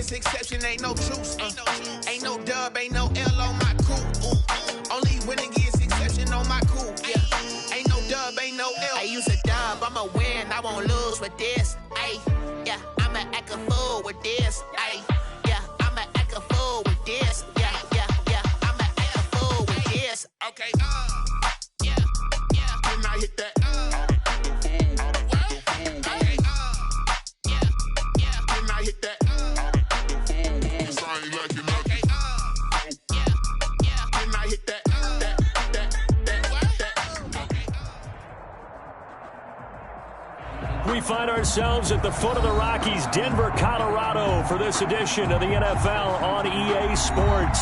is exception, ain't no truce. Ain't no dub, ain't no L on my cool. Only winning is exception on my cool. Yeah. Ain't no dub, ain't no L. I use a dub, I'ma win, I won't lose with this. Ay, yeah, I'ma act a fool with this. Ay, yeah, I'ma act a fool with this. Yeah, yeah, yeah, I'ma act a fool with this. Okay, yeah, yeah. When I hit that, We find ourselves at the foot of the Rockies, Denver, Colorado, for this edition of the NFL on EA Sports.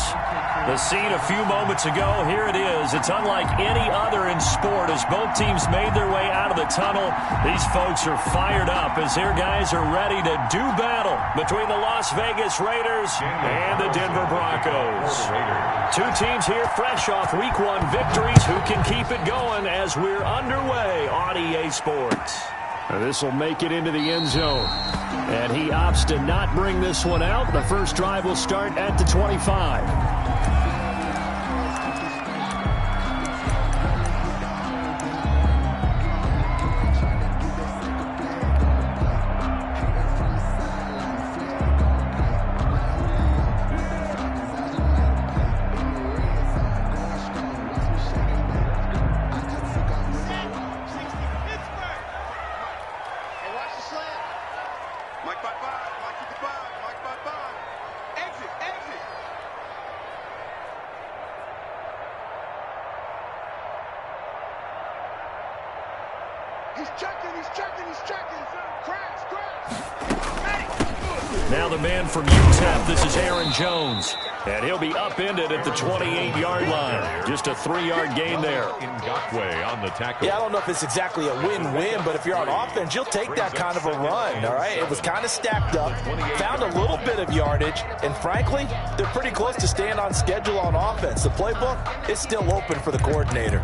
The scene a few moments ago, here it is. It's unlike any other in sport as both teams made their way out of the tunnel. These folks are fired up as their guys are ready to do battle between the Las Vegas Raiders and the Denver Broncos. Two teams here fresh off Week 1 victories. Who can keep it going as we're underway on EA Sports? This will make it into the end zone. And he opts to not bring this one out. The first drive will start at the 25. Now the man from UTEP, this is Aaron Jones. And he'll be upended at the 28-yard line. Just a 3-yard gain there. Ngakoue on the tackle. Yeah, I don't know if it's exactly a win-win, but if you're on offense, you'll take that kind of a run, all right? It was kind of stacked up, found a little bit of yardage, and frankly, they're pretty close to staying on schedule on offense. The playbook is still open for the coordinator.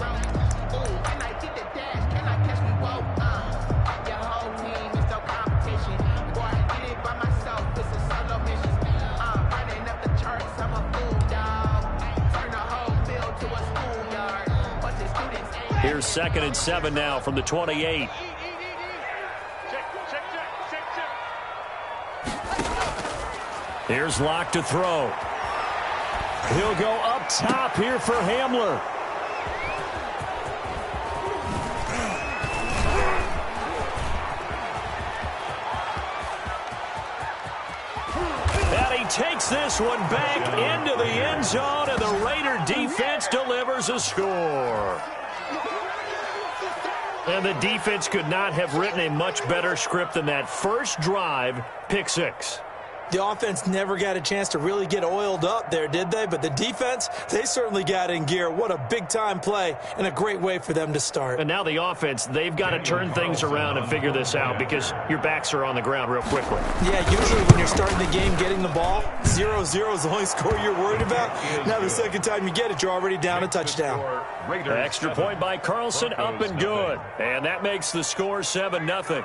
Here's 2nd and 7 now from the 28. Here's Locke to throw. He'll go up top here for Hamler. And he takes this one back into the end zone, and the Raider defense delivers a score. And the defense could not have written a much better script than that first drive, pick six. The offense never got a chance to really get oiled up there, did they? But the defense, they certainly got in gear. What a big-time play and a great way for them to start. And now the offense, they've got to turn things around and figure this out because your backs are on the ground real quickly. Yeah, usually when you're starting the game getting the ball, 0-0 is the only score you're worried about. Now the second time you get it, you're already down a touchdown. Extra point by Carlson, up and good. And that makes the score 7-0.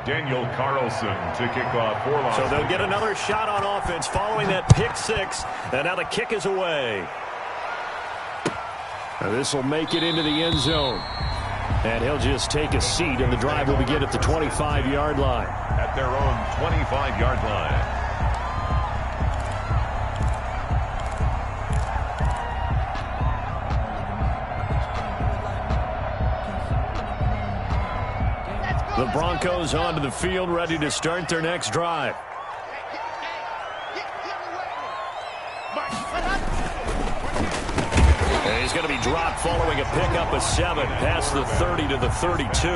Daniel Carlson to kick off for Las Vegas. So they'll get another shot on offense following that pick six. And now the kick is away. This will make it into the end zone. And he'll just take a seat, and the drive will begin at the 25-yard line. At their own 25-yard line. The Broncos onto the field, ready to start their next drive. And he's going to be dropped following a pickup of 7 past the 30 to the 32.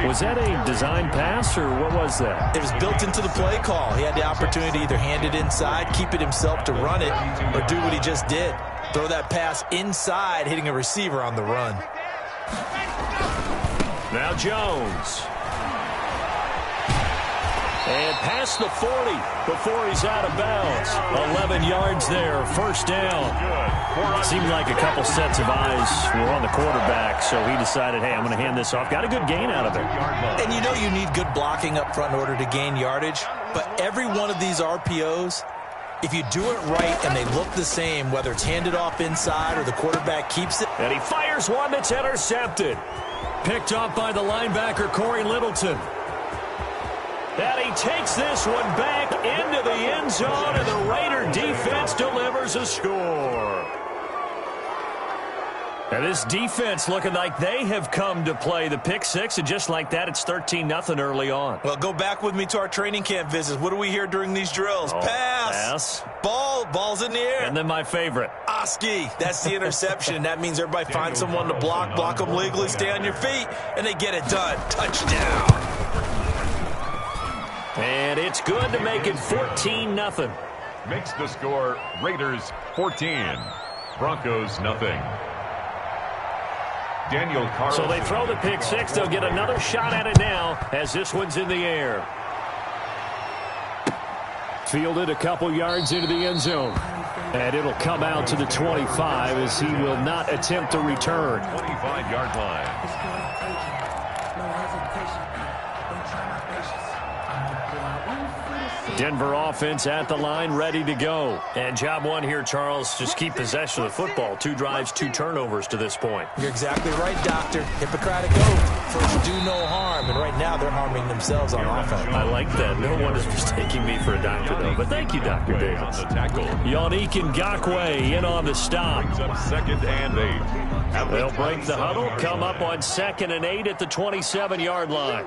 Was that a design pass, or what was that? It was built into the play call. He had the opportunity to either hand it inside, keep it himself to run it, or do what he just did. Throw that pass inside, hitting a receiver on the run. Now Jones. And past the 40 before he's out of bounds. 11 yards there, first down. Seemed like a couple sets of eyes were on the quarterback, so he decided, hey, I'm going to hand this off. Got a good gain out of it. And you know you need good blocking up front in order to gain yardage, but every one of these RPOs, if you do it right and they look the same, whether it's handed off inside or the quarterback keeps it. And he fires one that's intercepted. Picked up by the linebacker, Corey Littleton. And he takes this one back into the end zone, and the Raider defense delivers a score. And this defense looking like they have come to play. The pick six, and just like that, it's 13-0 early on. Well, go back with me to our training camp visits. What do we hear during these drills? Pass. Ball's in the air. And then my favorite. Oski. That's the interception. That means everybody finds someone to block them legally, stay on your feet, and they get it done. Touchdown. And it's good to make it 14-0. Makes the score Raiders 14, Broncos nothing. Daniel Carlson. So they throw the pick six. They'll get another shot at it now as this one's in the air. Fielded a couple yards into the end zone. And it'll come out to the 25 as he will not attempt to return. 25-yard line. Denver offense at the line, ready to go. And job one here, Charles, just keep possession of the football. 2 drives, 2 turnovers to this point. You're exactly right, Doctor. Hippocratic oath. First, do no harm. And right now, they're harming themselves on offense. I like that. No one is mistaking me for a doctor, though. But thank you, Dr. Davis. Yannick Ngakoue in on the stop. Brings up 2nd and 8. They'll break the huddle, come up on 2nd and 8 at the 27-yard line.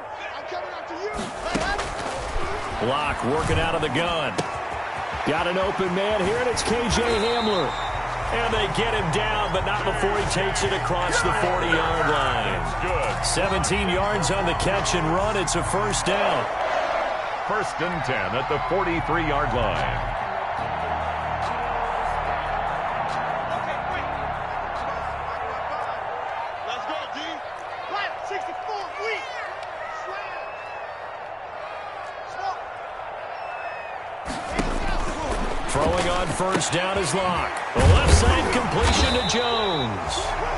Block working out of the gun. Got an open man here, and it's K.J. Hamler. And they get him down, but not before he takes it across the 40-yard line. Good. 17 yards on the catch and run. It's a first down. 1st and 10 at the 43-yard line. Throwing on first down is Locke. The left side completion to Jones.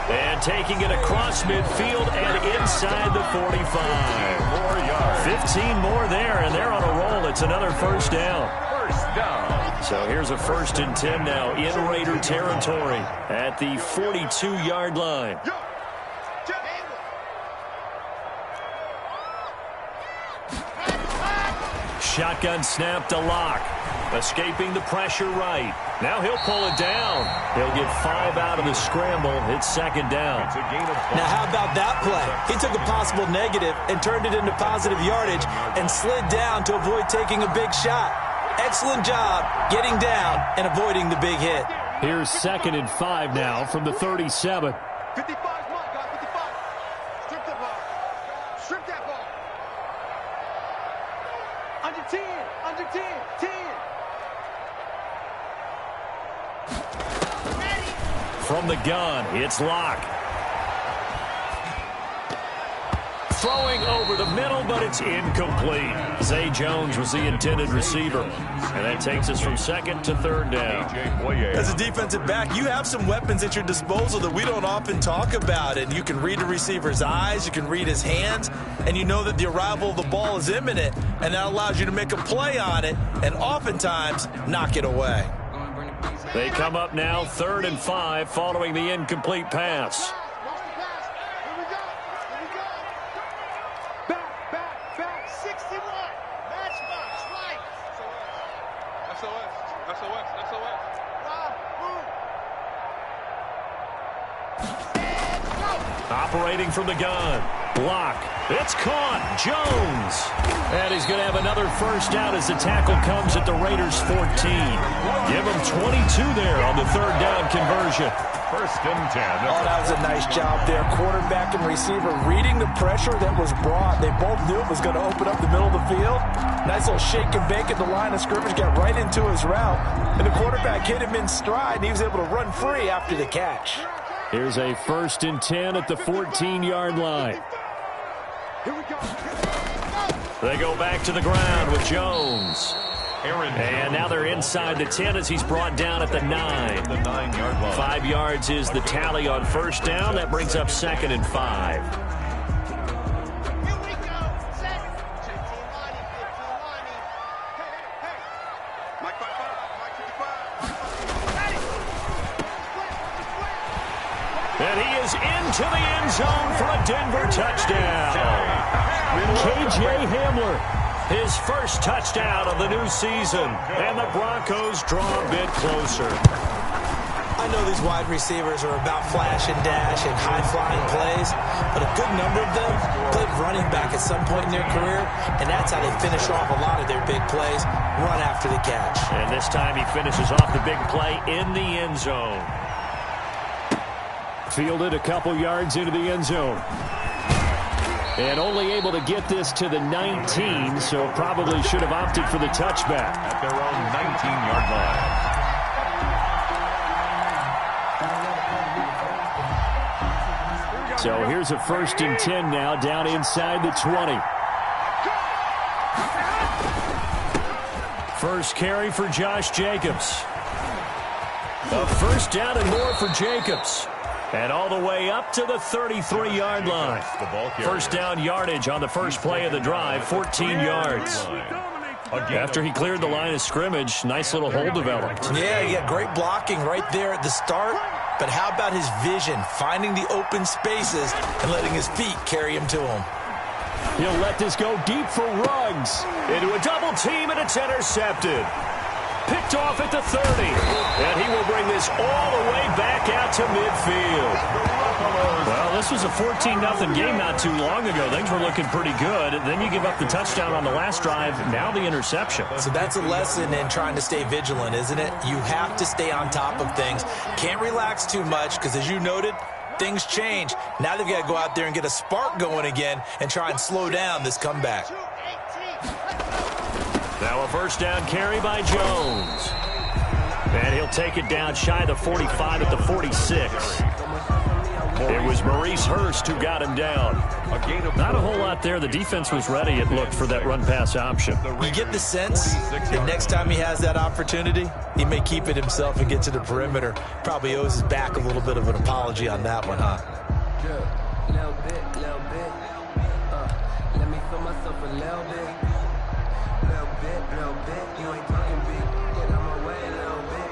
And taking it across midfield and inside the 45. 4 yards. 15 more there, and they're on a roll. It's another first down. First down. So here's a 1st and 10 now in Raider territory at the 42-yard line. Shotgun snap to Locke. Escaping the pressure right. Now he'll pull it down. He'll get 5 out of the scramble. It's 2nd down. It's a gain of 5. Now how about that play? He took a possible negative and turned it into positive yardage and slid down to avoid taking a big shot. Excellent job getting down and avoiding the big hit. Here's 2nd and 5 now from the 37. 55 is mine, guys. 55. Strip that ball. Strip that ball. Under 10. Under 10. 10. From the gun, it's Locke. Throwing over the middle, but it's incomplete. Zay Jones was the intended receiver. And that takes us from 2nd to 3rd down. As a defensive back, you have some weapons at your disposal that we don't often talk about. And you can read the receiver's eyes, you can read his hands, and you know that the arrival of the ball is imminent. And that allows you to make a play on it and oftentimes knock it away. They come up now 3rd and 5 following the incomplete pass. Here we go. Here we go. Back. 61. Matchbox. Right. SOS. Move. Operating from the gun. Block. It's caught. Jones. And he's going to have another first down as the tackle comes at the Raiders' 14. Give him 22 there on the 3rd down conversion. 1st and 10. Oh, that was a nice job there. Quarterback and receiver reading the pressure that was brought. They both knew it was going to open up the middle of the field. Nice little shake and bake at the line of scrimmage. Got right into his route. And the quarterback hit him in stride, and he was able to run free after the catch. Here's a 1st and 10 at the 14-yard line. Here we go. They go back to the ground with Jones. And now they're inside the 10 as he's brought down at the 9. The 9-yard line. 5 yards is the tally on first down. That brings up 2nd and 5. And he is into the end zone for a Denver touchdown. KJ Hamler, his first touchdown of the new season. And the Broncos draw a bit closer. I know these wide receivers are about flash and dash and high-flying plays, but a good number of them played running back at some point in their career, and that's how they finish off a lot of their big plays, run after the catch. And this time he finishes off the big play in the end zone. Fielded a couple yards into the end zone. And only able to get this to the 19, so probably should have opted for the touchback. At their own 19-yard line. So here's a 1st and 10 now, down inside the 20. First carry for Josh Jacobs. A first down and more for Jacobs. And all the way up to the 33-yard line. First down yardage on the first play of the drive, 14 yards. After he cleared the line of scrimmage, nice little hole developed. Yeah, he had great blocking right there at the start. But how about his vision, finding the open spaces and letting his feet carry him to him? He'll let this go deep for Ruggs. Into a double team, and it's intercepted. Picked off at the 30. And he will bring this all the way back out to midfield. Well, this was a 14-0 game not too long ago. Things were looking pretty good. Then you give up the touchdown on the last drive. Now the interception. So that's a lesson in trying to stay vigilant, isn't it? You have to stay on top of things. Can't relax too much because, as you noted, things change. Now they've got to go out there and get a spark going again and try and slow down this comeback. Now a first down carry by Jones. And he'll take it down shy of the 45 at the 46. It was Maurice Hurst who got him down. Not a whole lot there. The defense was ready, it looked, for that run-pass option. You get the sense that next time he has that opportunity, he may keep it himself and get to the perimeter. Probably owes his back a little bit of an apology on that one, huh? Little bit. Let me feel myself a little bit. You ain't talking big. Get on my way a little bit.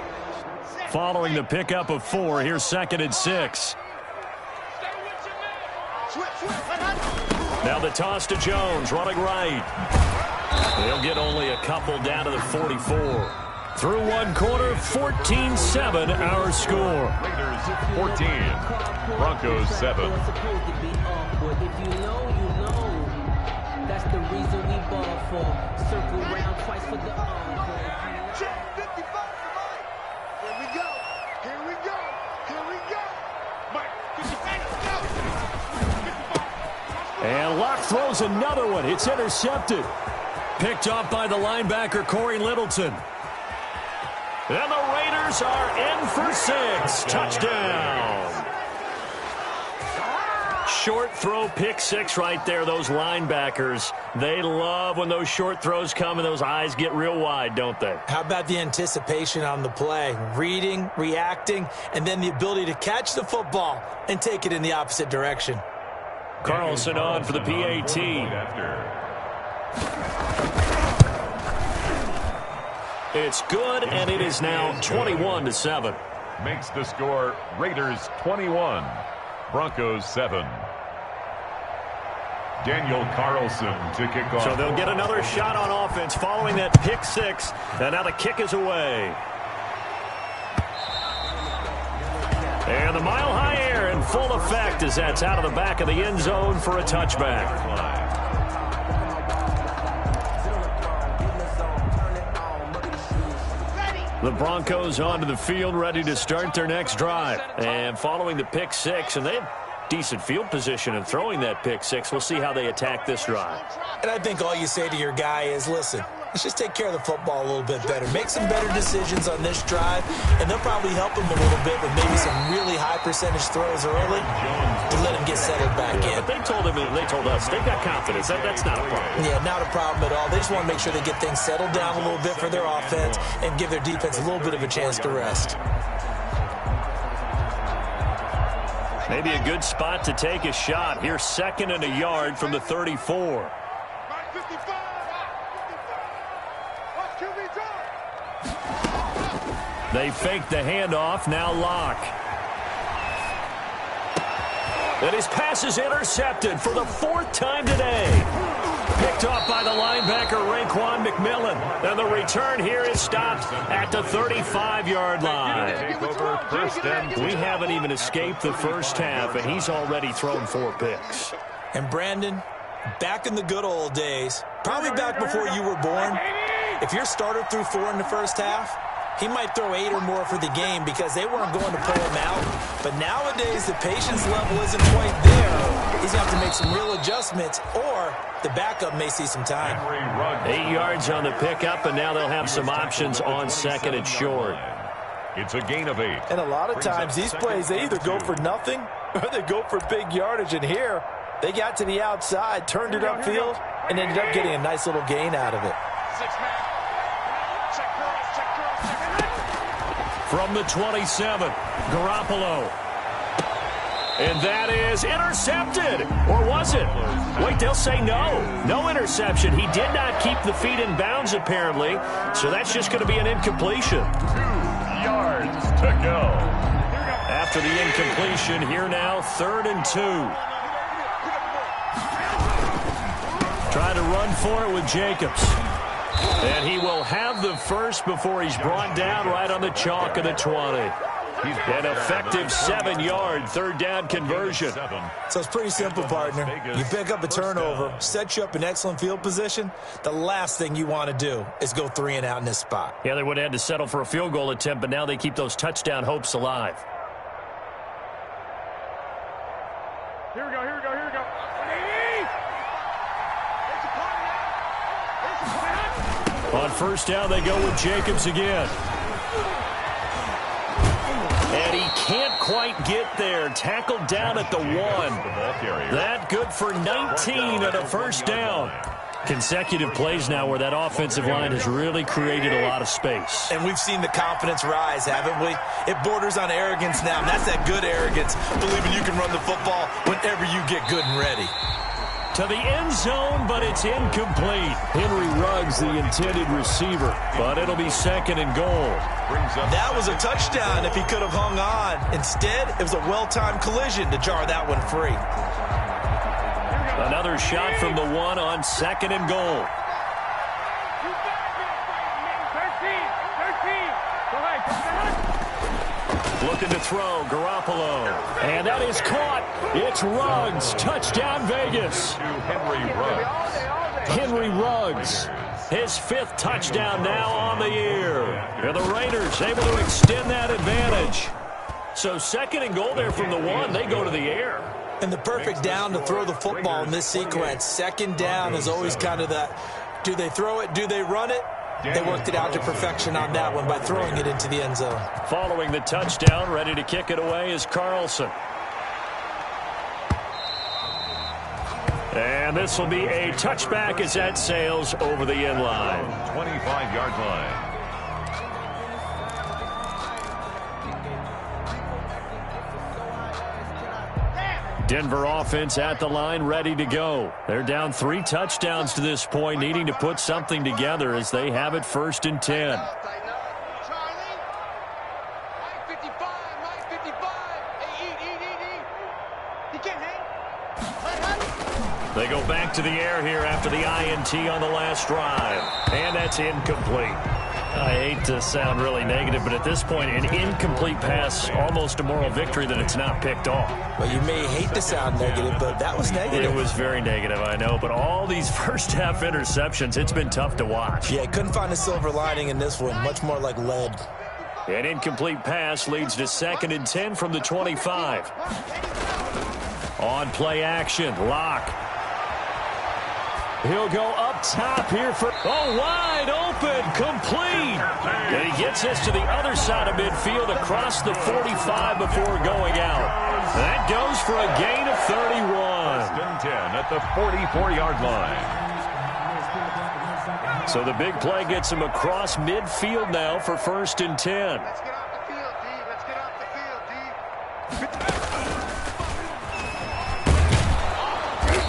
Following the pickup of 4, here's 2nd and 6. Now the toss to Jones, running right. They'll get only a couple down to the 44. Through one quarter, 14-7 our score. Raiders 14, Broncos 7. If you know, you know. That's the reason we ball for. Circle round twice for the Check 55 for Mike. Here we go. Mike, 55, let's go. 55. And Locke throws another one. It's intercepted. Picked up by the linebacker, Corey Littleton. And the Raiders are in for 6. Touchdown. Short throw, pick 6 right there. Those linebackers, they love when those short throws come and those eyes get real wide, don't they? How about the anticipation on the play? Reading, reacting, and then the ability to catch the football and take it in the opposite direction. Carlson on for the PAT. It's good, and it is now 21-7. Makes the score Raiders 21, Broncos 7. Daniel Carlson to kick off. So they'll get another shot on offense following that pick 6, and now the kick is away. And the mile-high air in full effect as that's out of the back of the end zone for a touchback. The Broncos onto the field, ready to start their next drive. And following the pick 6, and they have decent field position and throwing that pick 6. We'll see how they attack this drive. And I think all you say to your guy is, listen, let's just take care of the football a little bit better. Make some better decisions on this drive, and they'll probably help him a little bit with maybe some really high percentage throws early to let him get settled back in. But they told us they got confidence. That's not a problem. Yeah, not a problem at all. They just want to make sure they get things settled down a little bit for their offense and give their defense a little bit of a chance to rest. Maybe a good spot to take a shot. Here's 2nd and a yard from the 34. They fake the handoff. Now Locke. And his pass is intercepted for the 4th time today. Picked off by the linebacker, Raekwon McMillan. And the return here is stopped at the 35-yard line. We haven't even escaped the first half, and he's already thrown 4 picks. And Brandon, back in the good old days, probably back before you were born, if your starter threw 4 in the first half, he might throw 8 or more for the game because they weren't going to pull him out. But nowadays, the patience level isn't quite there. He's going to have to make some real adjustments, or the backup may see some time. 8 yards on the pickup, and now they'll have some options on 2nd and short. It's a gain of 8. And a lot of times, these plays, they either go for nothing or they go for big yardage. And here, they got to the outside, turned it upfield, and ended up getting a nice little gain out of it. From the 27, Garoppolo. And that is intercepted. Or was it? Wait, they'll say no. No interception. He did not keep the feet in bounds, apparently. So that's just going to be an incompletion. 2 yards to go. After the incompletion, here now, 3rd and 2. Trying to run for it with Jacobs. And he will have the first before he's brought down right on the chalk of the 20. An effective 7-yard 3rd down conversion. So it's pretty simple, partner. You pick up a turnover, set you up in excellent field position. The last thing you want to do is go 3 and out in this spot. Yeah, they would have had to settle for a field goal attempt, but now they keep those touchdown hopes alive. Here we go. On 1st down, they go with Jacobs again. And he can't quite get there. Tackled down at the 1. That good for 19 at a 1st down. Consecutive plays now where that offensive line has really created a lot of space. And we've seen the confidence rise, haven't we? It borders on arrogance now, and that's that good arrogance, believing you can run the football whenever you get good and ready. To the end zone, but it's incomplete. Henry Ruggs, the intended receiver, but it'll be 2nd and goal. That was a touchdown if he could have hung on. Instead, it was a well-timed collision to jar that one free. Another shot from the 1 on 2nd and goal. 13. Looking to throw, Garoppolo. And that is caught. It's Ruggs. Touchdown, Vegas. Henry Ruggs. His 5th touchdown now on the year. And the Raiders able to extend that advantage. So 2nd and goal there from the 1. They go to the air. And the perfect down to throw the football in this sequence. 2nd down is always kind of that, do they throw it, do they run it? They worked it out to perfection on that one by throwing it into the end zone. Following the touchdown, ready to kick it away is Carlson. And this will be a touchback as that sails over the end line. 25-yard line. Denver offense at the line, ready to go. They're down 3 touchdowns to this point, needing to put something together as they have it 1st and 10. They go back to the air here after the INT on the last drive. And that's incomplete. I hate to sound really negative, but at this point, an incomplete pass, almost a moral victory that it's not picked off. Well, you may hate to sound negative, but that was negative. It was very negative, I know. But all these first-half interceptions, it's been tough to watch. Yeah, couldn't find a silver lining in this one. Much more like lead. An incomplete pass leads to 2nd and 10 from the 25. On play action, Locke. He'll go up top here for, wide open, complete. And he gets this to the other side of midfield across the 45 before going out. That goes for a gain of 31. First and 10 at the 44-yard line. So the big play gets him across midfield now for first and 10. Let's get off the field, D. Let's get off the field, D.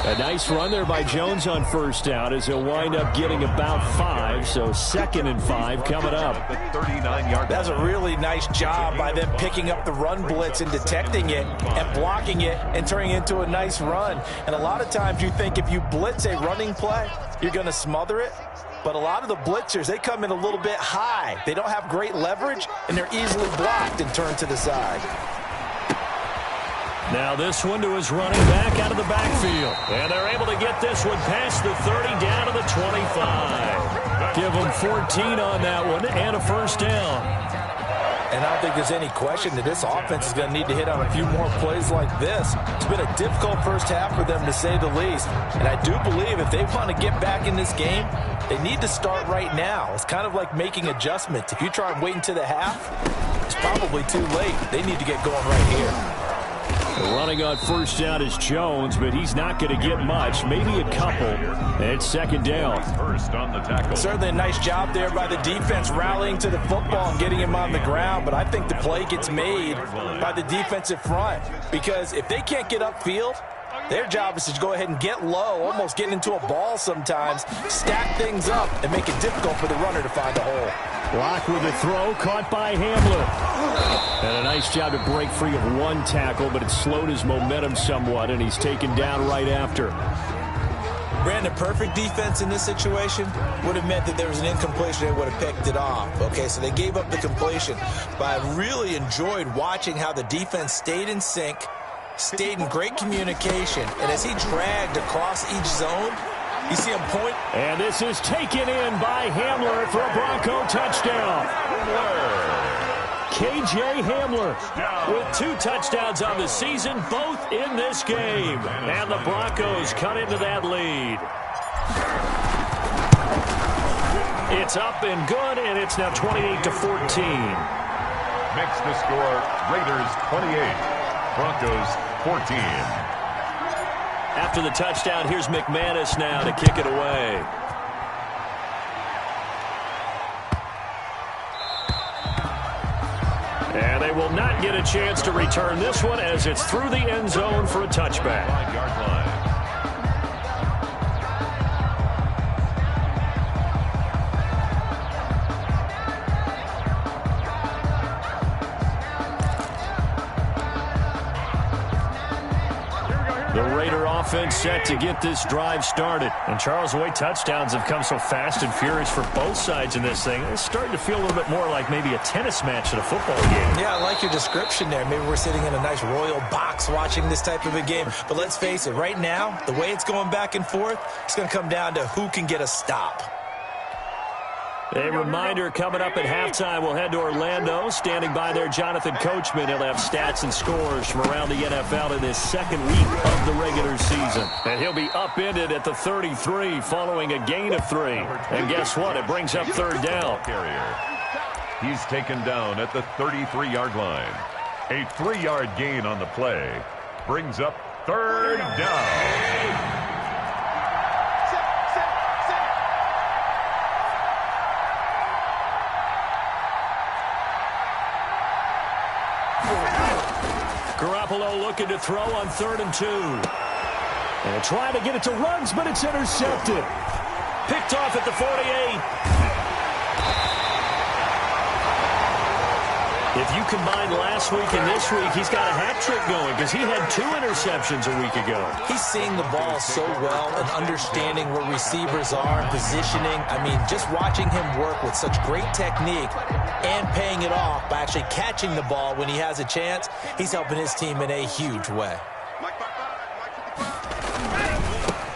A nice run there by Jones on first down as he'll wind up getting about 5. So 2nd and 5 coming up. At the 39-yard That's a really nice job by them picking up the run blitz and detecting it and blocking it and turning it into a nice run. And a lot of times you think if you blitz a running play, you're going to smother it. But a lot of the blitzers, they come in a little bit high. They don't have great leverage, and they're easily blocked and turned to the side. Now this one to his running back out of the backfield. And they're able to get this one past the 30 down to the 25. Give them 14 on that one and a first down. And I don't think there's any question that this offense is going to need to hit on a few more plays like this. It's been a difficult first half for them, to say the least. And I do believe if they want to get back in this game, they need to start right now. It's kind of like making adjustments. If you try and wait until the half, it's probably too late. They need to get going right here. Running on first down is Jones, but he's not going to get much, maybe a couple. And second down. First on the tackle. Certainly a nice job there by the defense rallying to the football and getting him on the ground, but I think the play gets made by the defensive front because if they can't get upfield, their job is to go ahead and get low, almost get into a ball sometimes, stack things up, and make it difficult for the runner to find a hole. Block with a throw, caught by Hamler. And a nice job to break free of one tackle, but it slowed his momentum somewhat, and he's taken down right after. Brandon, perfect defense in this situation would have meant that there was an incompletion. They would have picked it off. Okay, so they gave up the completion. But I really enjoyed watching how the defense stayed in sync, stayed in great communication, and as he dragged across each zone, you see him point. And this is taken in by Hamler for a Bronco touchdown. KJ Hamler with 2 touchdowns on the season, both in this game. And the Broncos cut into that lead. It's up and good, and it's now 28-14. Makes the score Raiders 28, Broncos 14. After the touchdown, here's McManus now to kick it away. And they will not get a chance to return this one as it's through the end zone for a touchback. 5-yard line. The Raider offense set to get this drive started. And Charles, the way touchdowns have come so fast and furious for both sides in this thing, it's starting to feel a little bit more like maybe a tennis match at a football game. Yeah, I like your description there. Maybe we're sitting in a nice royal box watching this type of a game. But let's face it, right now, the way it's going back and forth, it's going to come down to who can get a stop. A reminder coming up at halftime, we'll head to Orlando. Standing by there, Jonathan Coachman. He'll have stats and scores from around the NFL in this second week of the regular season. And he'll be upended at the 33 following a gain of 3. And guess what? It brings up third down. He's taken down at the 33-yard line. A 3-yard gain on the play brings up third down. Garoppolo looking to throw on 3rd and 2. And trying to get it to Ruggs, but it's intercepted. Picked off at the 48. If you combine last week and this week, he's got a hat trick going because he had 2 interceptions a week ago. He's seeing the ball so well and understanding where receivers are, positioning. I mean, just watching him work with such great technique and paying it off by actually catching the ball when he has a chance, he's helping his team in a huge way.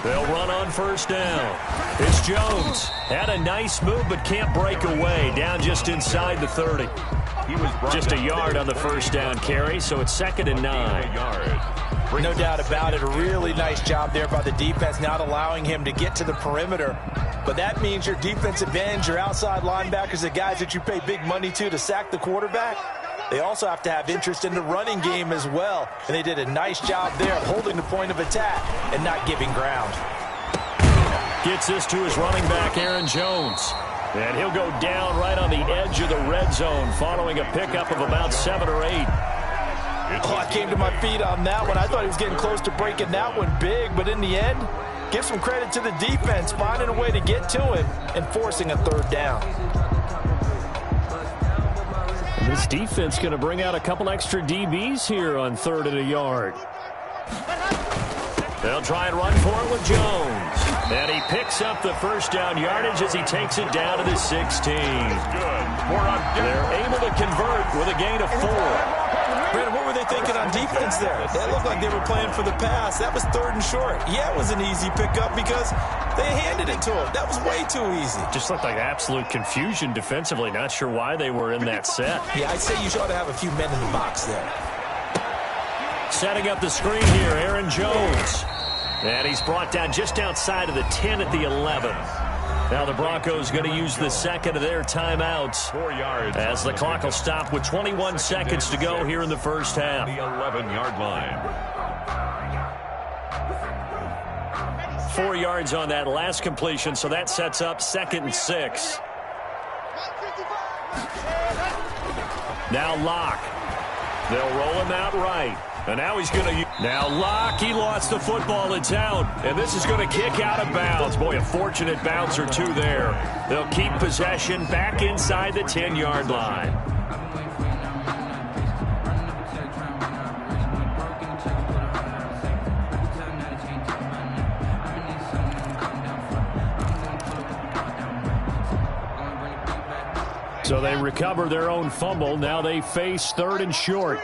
They'll run on first down. It's Jones. Had a nice move but can't break away. Down just inside the 30. He was just a yard on the first down carry, so it's 2nd and 9. No doubt about it. A really nice job there by the defense, not allowing him to get to the perimeter. But that means your defensive ends, your outside linebackers, the guys that you pay big money to sack the quarterback, they also have to have interest in the running game as well. And they did a nice job there of holding the point of attack and not giving ground. Gets this to his running back, Aaron Jones. And he'll go down right on the edge of the red zone following a pickup of about 7 or 8. Oh, I came to my feet on that one. I thought he was getting close to breaking that one big, but in the end, give some credit to the defense, finding a way to get to him and forcing a third down. This defense going to bring out a couple extra DBs here on 3rd and a yard. They'll try and run for it with Jones. And he picks up the first down yardage as he takes it down to the 16. They're able to convert with a gain of 4. Brandon, what were they thinking on defense there? They looked like they were playing for the pass. That was 3rd and short. Yeah, it was an easy pickup because they handed it to him. That was way too easy. Just looked like absolute confusion defensively. Not sure why they were in that set. Yeah, I'd say you ought to have a few men in the box there. Setting up the screen here, Aaron Jones. And he's brought down just outside of the 10 at the 11. Now the Broncos going to use the second of their timeouts 4 yards as the clock will stop with 21 seconds to go here in the first half. The 11-yard line. 4 yards on that last completion, so that sets up 2nd and 6. Now Locke. They'll roll him out right. And now he's going to... Now Locke, he lost the football. It's out. And this is going to kick out of bounds. Boy, a fortunate bounce or two there. They'll keep possession back inside the 10-yard line. So they recover their own fumble. Now they face 3rd and short.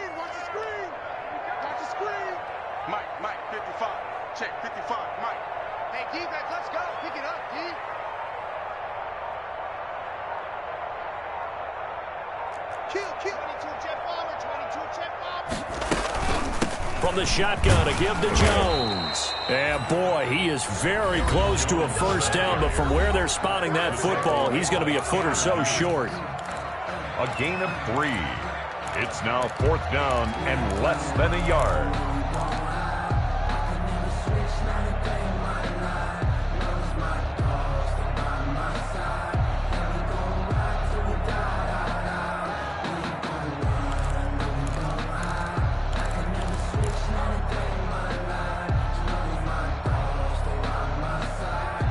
From the shotgun, a give to Jones. And boy, he is very close to a first down, but from where they're spotting that football, he's going to be a foot or so short. A gain of 3. It's now 4th down and less than a yard.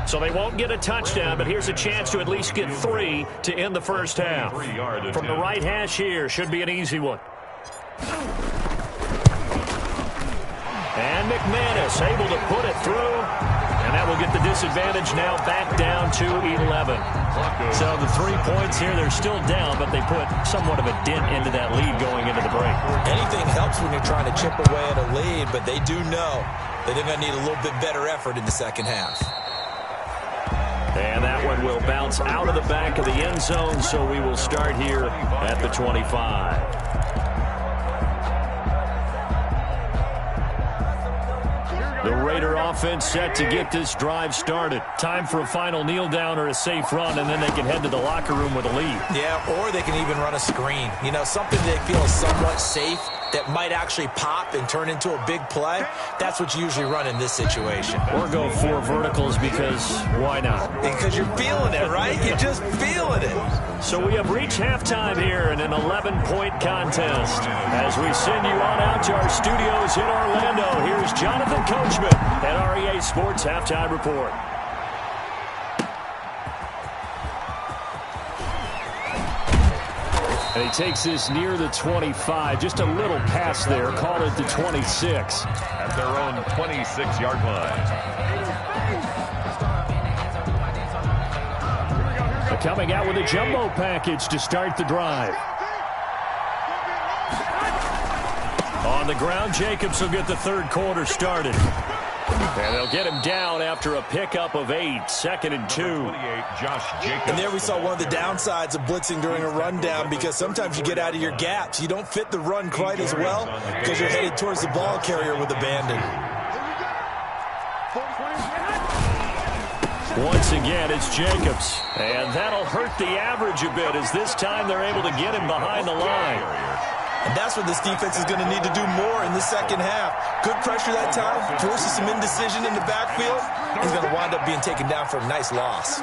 So they won't get a touchdown, but here's a chance to at least get 3 to end the first half. From the right hash here, should be an easy one. And McManus able to put it through. And that will get the disadvantage now back down to 11. So the 3 points here, they're still down, but they put somewhat of a dent into that lead going into the break. Anything helps when you're trying to chip away at a lead, but they do know that they're going to need a little bit better effort in the second half. And that one will bounce out of the back of the end zone, so we will start here at the 25. The Raider offense set to get this drive started. Time for a final kneel down or a safe run, and then they can head to the locker room with a lead. Yeah, or they can even run a screen. You know, something they feel is somewhat safe that might actually pop and turn into a big play. That's what you usually run in this situation. Or go 4 verticals because why not? Because you're feeling it, right? You're just feeling it. So we have reached halftime here in an 11-point contest. As we send you on out to our studios in Orlando, here's Jonathan Coachman at REA Sports Halftime Report. And he takes this near the 25. Just a little pass there. Call it the 26. At their own 26-yard line. Coming out with a jumbo package to start the drive. On the ground, Jacobs will get the 3rd quarter started. And they'll get him down after a pickup of 8, 2nd and 2. 28, Josh Jacobs. And there we saw one of the downsides of blitzing during a rundown, because sometimes you get out of your gaps. You don't fit the run quite as well because you're headed towards the ball carrier with abandon. Once again, it's Jacobs. And that'll hurt the average a bit, as this time they're able to get him behind the line. And that's what this defense is going to need to do more in the second half. Good pressure that time, forces some indecision in the backfield. He's going to wind up being taken down for a nice loss.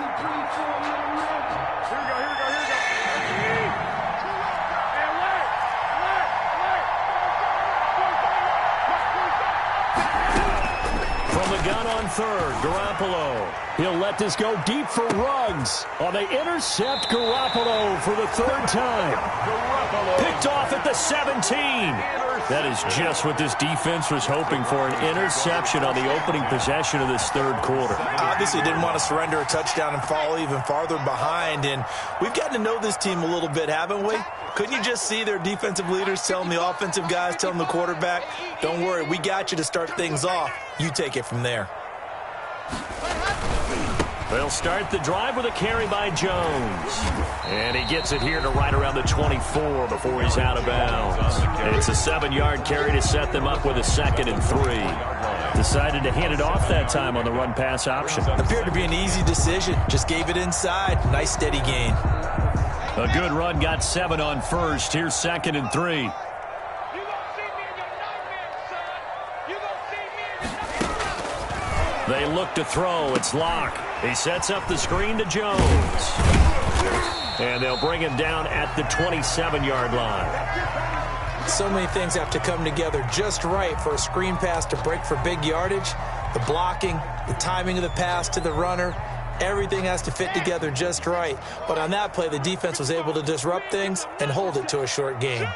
From the gun on third, Garoppolo. He'll let this go deep for Ruggs. They intercept Garoppolo for the third time. Picked off at the 17. That is just what this defense was hoping for, an interception on the opening possession of this third quarter. Obviously didn't want to surrender a touchdown and fall even farther behind. And we've gotten to know this team a little bit, haven't we? Couldn't you just see their defensive leaders telling the offensive guys, telling the quarterback, don't worry, we got you to start things off. You take it from there. They'll start the drive with a carry by Jones. And he gets it here to right around the 24 before he's out of bounds. It's a 7-yard carry to set them up with a 2nd and 3. Decided to hand it off that time on the run-pass option. Appeared to be an easy decision. Just gave it inside. Nice steady gain. A good run, got 7 on first. Here's 2nd and 3. They look to throw. It's Locke. He sets up the screen to Jones. And they'll bring him down at the 27-yard line. So many things have to come together just right for a screen pass to break for big yardage. The blocking, the timing of the pass to the runner, everything has to fit together just right. But on that play, the defense was able to disrupt things and hold it to a short gain.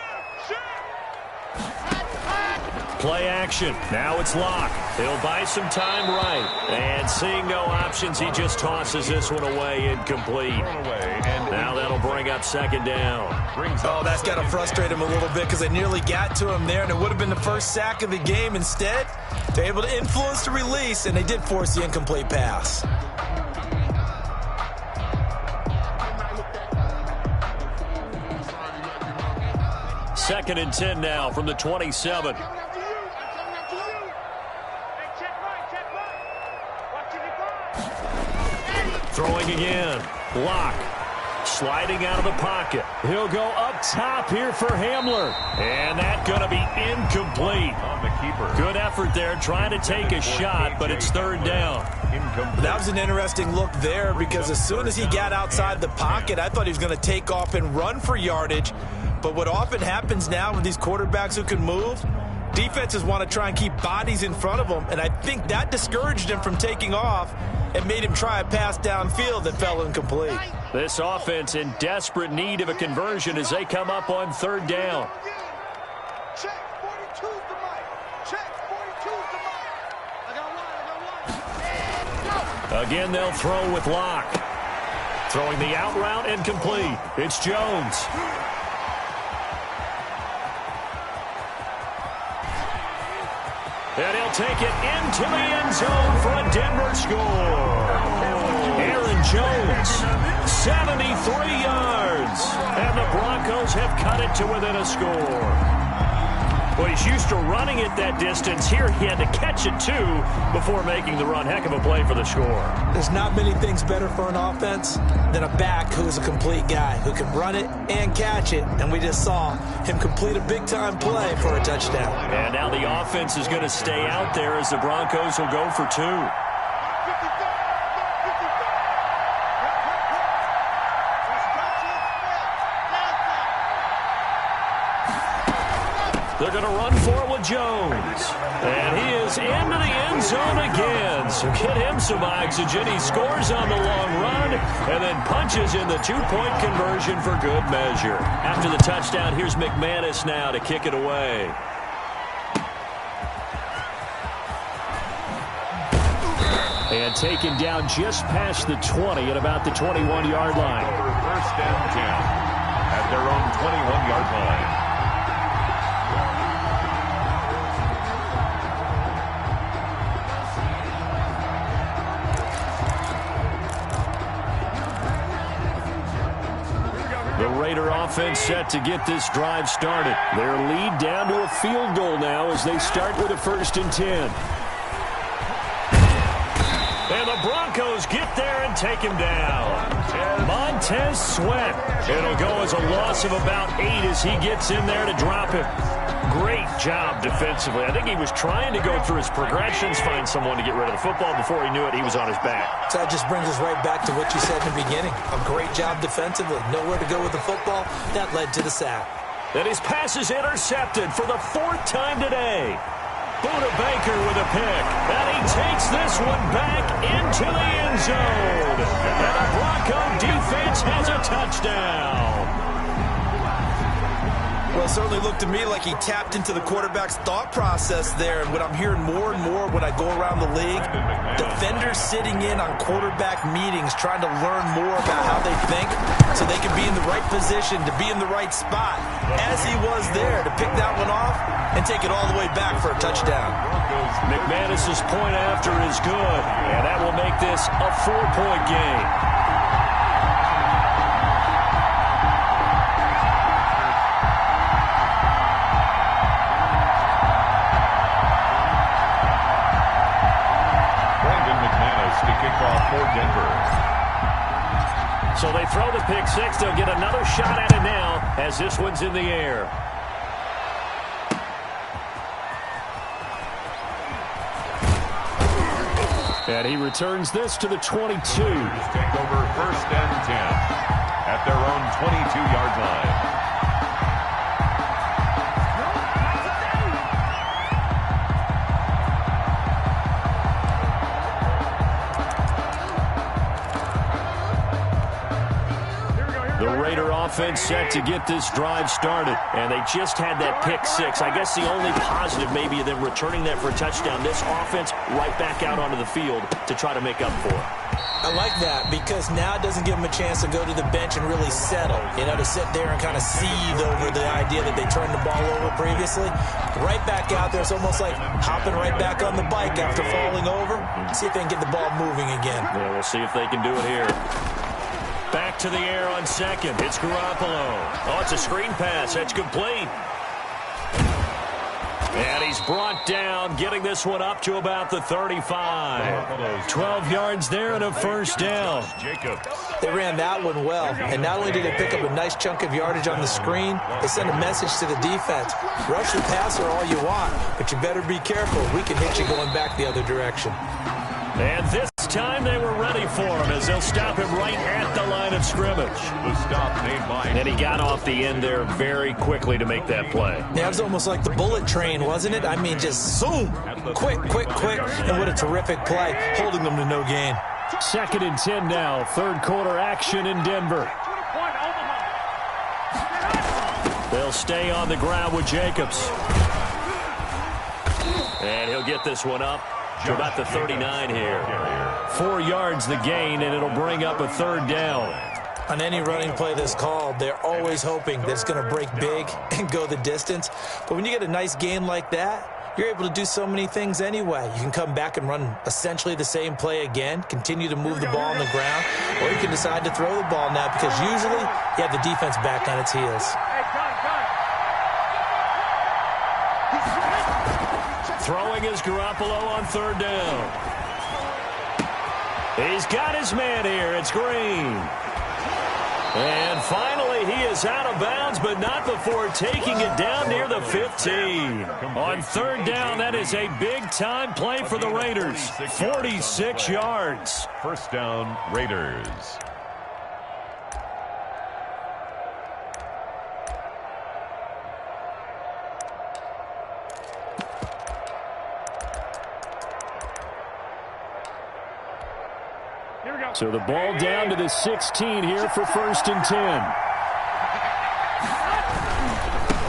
Play action. Now it's Locke. He'll buy some time right. And seeing no options, he just tosses this one away, incomplete. Now that'll bring up 2nd down. Oh, that's got to frustrate him a little bit because they nearly got to him there, and it would have been the first sack of the game. Instead, they're able to influence the release, and they did force the incomplete pass. Second and 10 now from the 27. Throwing again. Locke. Sliding out of the pocket. He'll go up top here for Hamler. And that's going to be incomplete. On the keeper. Good effort there trying to take a shot, but it's 3rd down. That was an interesting look there because as soon as he got outside the pocket, I thought he was going to take off and run for yardage. But what often happens now with these quarterbacks who can move, defenses want to try and keep bodies in front of them, and I think that discouraged him from taking off and made him try a pass downfield that fell incomplete. This offense in desperate need of a conversion as they come up on 3rd down. Check, 42's the mic. Check, 42's the mic. I got one. Again, they'll throw with Locke. Throwing the out route incomplete. It's Jones. And he'll take it into the end zone for a Denver score. Aaron Jones, 73 yards. And the Broncos have cut it to within a score. Well, he's used to running it that distance. Here he had to catch it, too, before making the run. Heck of a play for the score. There's not many things better for an offense than a back who is a complete guy who can run it and catch it. And we just saw him complete a big-time play for a touchdown. And now the offense is going to stay out there as the Broncos will go for 2. They're going to run for it with Jones. And he is into the end zone again. So get him some oxygen. He scores on the long run and then punches in the 2-point conversion for good measure. After the touchdown, here's McManus now to kick it away. And taken down just past the 20 at about the 21-yard line. 1st and 10 at their own 21-yard line. The Raider offense set to get this drive started. Their lead down to a field goal now as they start with a 1st and 10. And the Broncos get there and take him down. Montez Sweat. It'll go as a loss of about 8 as he gets in there to drop him. Great job defensively. I think he was trying to go through his progressions, find someone to get rid of the football. Before he knew it, he was on his back. So that just brings us right back to what you said in the beginning. A great job defensively. Nowhere to go with the football. That led to the sack. And his pass is intercepted for the 4th time today. Buda Baker with a pick. And he takes this one back into the end zone. And the Bronco defense has a touchdown. Well, it certainly looked to me like he tapped into the quarterback's thought process there. And what I'm hearing more and more when I go around the league, defenders sitting in on quarterback meetings trying to learn more about how they think so they can be in the right position to be in the right spot, as he was there to pick that one off and take it all the way back for a touchdown. McManus's point after is good, and that will make this a 4-point game. For Denver. So they throw the pick 6. They'll get another shot at it now as this one's in the air. And he returns this to the 22. Take over 1st and 10 at their own 22-yard line. Offense set to get this drive started, and they just had that pick 6. I guess the only positive maybe of them returning that for a touchdown. This offense right back out onto the field to try to make up for it. I like that because now it doesn't give them a chance to go to the bench and really settle, to sit there and kind of seethe over the idea that they turned the ball over previously. Right back out there, it's almost like hopping right back on the bike after falling over. See if they can get the ball moving again. Yeah, we'll see if they can do it here. Back to the air on 2nd. It's Garoppolo. Oh, it's a screen pass. That's complete. And he's brought down, getting this one up to about the 35. 12 yards there and a first down. They ran that one well. And not only did they pick up a nice chunk of yardage on the screen, they sent a message to the defense. Rush the passer all you want, but you better be careful. We can hit you going back the other direction. And this time they were ready for him as they'll stop him right at the line of scrimmage. The stop made by... And he got off the end there very quickly to make that play. Yeah, it was almost like the bullet train, wasn't it? I mean, just zoom, quick, quick, quick. And what a terrific play, holding them to no gain. 2nd and 10 now, 3rd quarter action in Denver. They'll stay on the ground with Jacobs. And he'll get this one up to about the 39 here. 4 yards the gain, and it'll bring up a 3rd down. On any running play that's called, they're always hoping that it's going to break big and go the distance. But when you get a nice gain like that, you're able to do so many things anyway. You can come back and run essentially the same play again, continue to move the ball on the ground, or you can decide to throw the ball now because usually you have the defense back on its heels. Throwing is Garoppolo on 3rd down. He's got his man here. It's Green. And finally, he is out of bounds, but not before taking it down near the 15. On 3rd down, that is a big-time play for the Raiders. 46 yards. First down, Raiders. So the ball down to the 16 here for 1st and 10.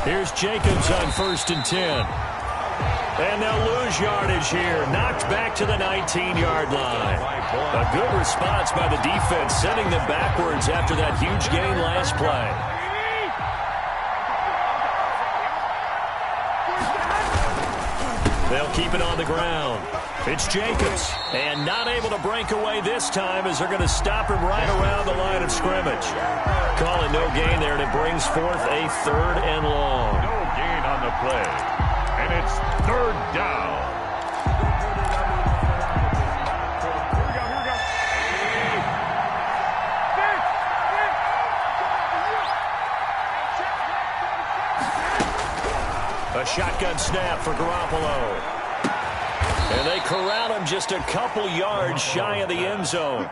Here's Jacobs on 1st and 10. And they'll lose yardage here. Knocked back to the 19-yard line. A good response by the defense, sending them backwards after that huge gain last play. They'll keep it on the ground. It's Jacobs, and not able to break away this time as they're going to stop him right around the line of scrimmage. Calling no gain there, and it brings forth a 3rd and long. No gain on the play, and it's 3rd down. Here we go. A shotgun snap for Garoppolo. And they corral him just a couple yards shy of the end zone.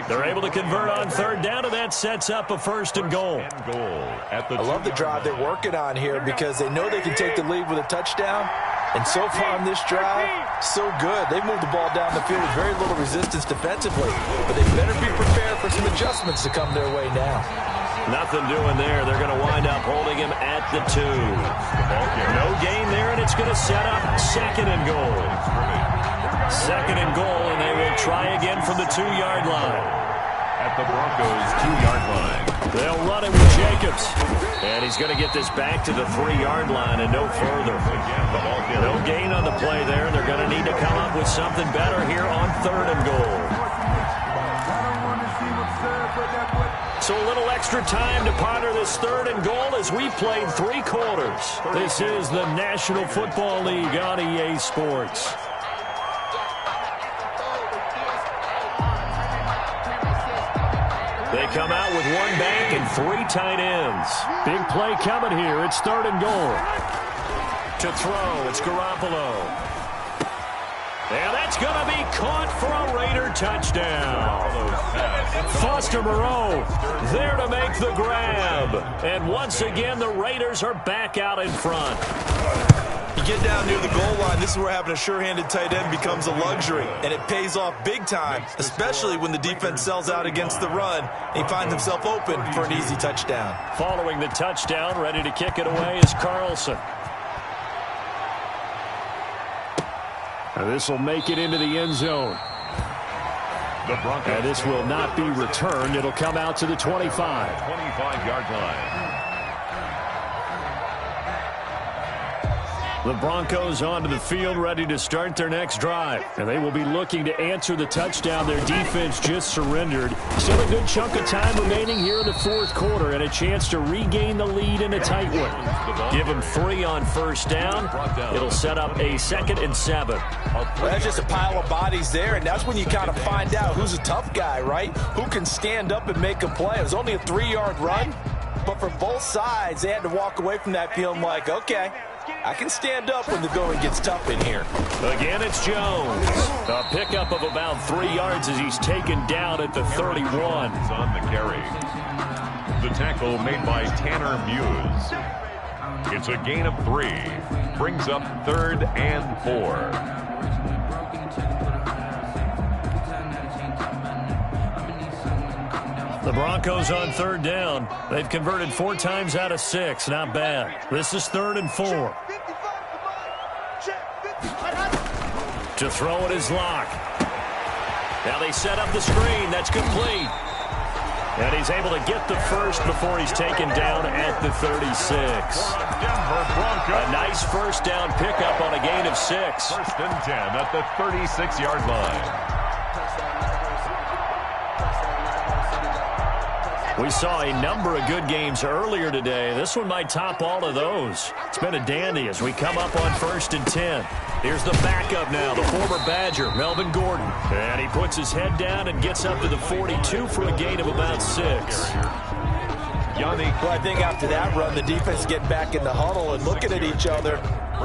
They're able to convert on third down, and that sets up a first and goal. I love the drive they're working on here because they know they can take the lead with a touchdown. And so far on this drive, so good. They've moved the ball down the field with very little resistance defensively. But they better be prepared for some adjustments to come their way now. Nothing doing there. They're going to wind up holding him at the 2. No gain there, and it's going to set up second and goal. Second and goal, and they will try again from the 2-yard line. At the Broncos' 2-yard line. They'll run it with Jacobs. And he's going to get this back to the 3-yard line and no further. No gain on the play there. They're going to need to come up with something better here on third and goal. So a little extra time to ponder this third and goal as we played 3 quarters. This is the National Football League on EA Sports. They come out with 1 back and 3 tight ends. Big play coming here. It's third and goal. To throw, it's Garoppolo. And that's going to be caught for a Raider touchdown. Foster Moreau there to make the grab. And once again, the Raiders are back out in front. You get down near the goal line, this is where having a sure-handed tight end becomes a luxury, and it pays off big time, especially when the defense sells out against the run, and he finds himself open for an easy touchdown. Following the touchdown, ready to kick it away is Carlson. And this will make it into the end zone. And this will not be returned. It'll come out to the 25. 25-yard line. The Broncos onto the field ready to start their next drive. And they will be looking to answer the touchdown their defense just surrendered. Still a good chunk of time remaining here in the fourth quarter and a chance to regain the lead in a tight one. Give them 3 on first down. It'll set up a 2nd and 7. Well, that's just a pile of bodies there, and that's when you kind of find out who's a tough guy, right? Who can stand up and make a play. It was only a 3-yard run, but for both sides, they had to walk away from that feeling like, okay, I can stand up when the going gets tough in here. Again, it's Jones. A pickup of about 3 yards as he's taken down at the 31. On the carry. The tackle made by Tanner Muse. It's a gain of 3. Brings up 3rd and 4. The Broncos on third down. They've converted 4 times out of 6. Not bad. This is 3rd and 4. To throw it is Locke. Now they set up the screen. That's complete. And he's able to get the first before he's taken down at the 36. A nice first down pickup on a gain of 6. 1st and 10 at the 36-yard line. We saw a number of good games earlier today. This one might top all of those. It's been a dandy as we come up on 1st and 10. Here's the backup now, the former Badger, Melvin Gordon. And he puts his head down and gets up to the 42 for a gain of about 6. Well, I think after that run, the defense getting back in the huddle and looking at each other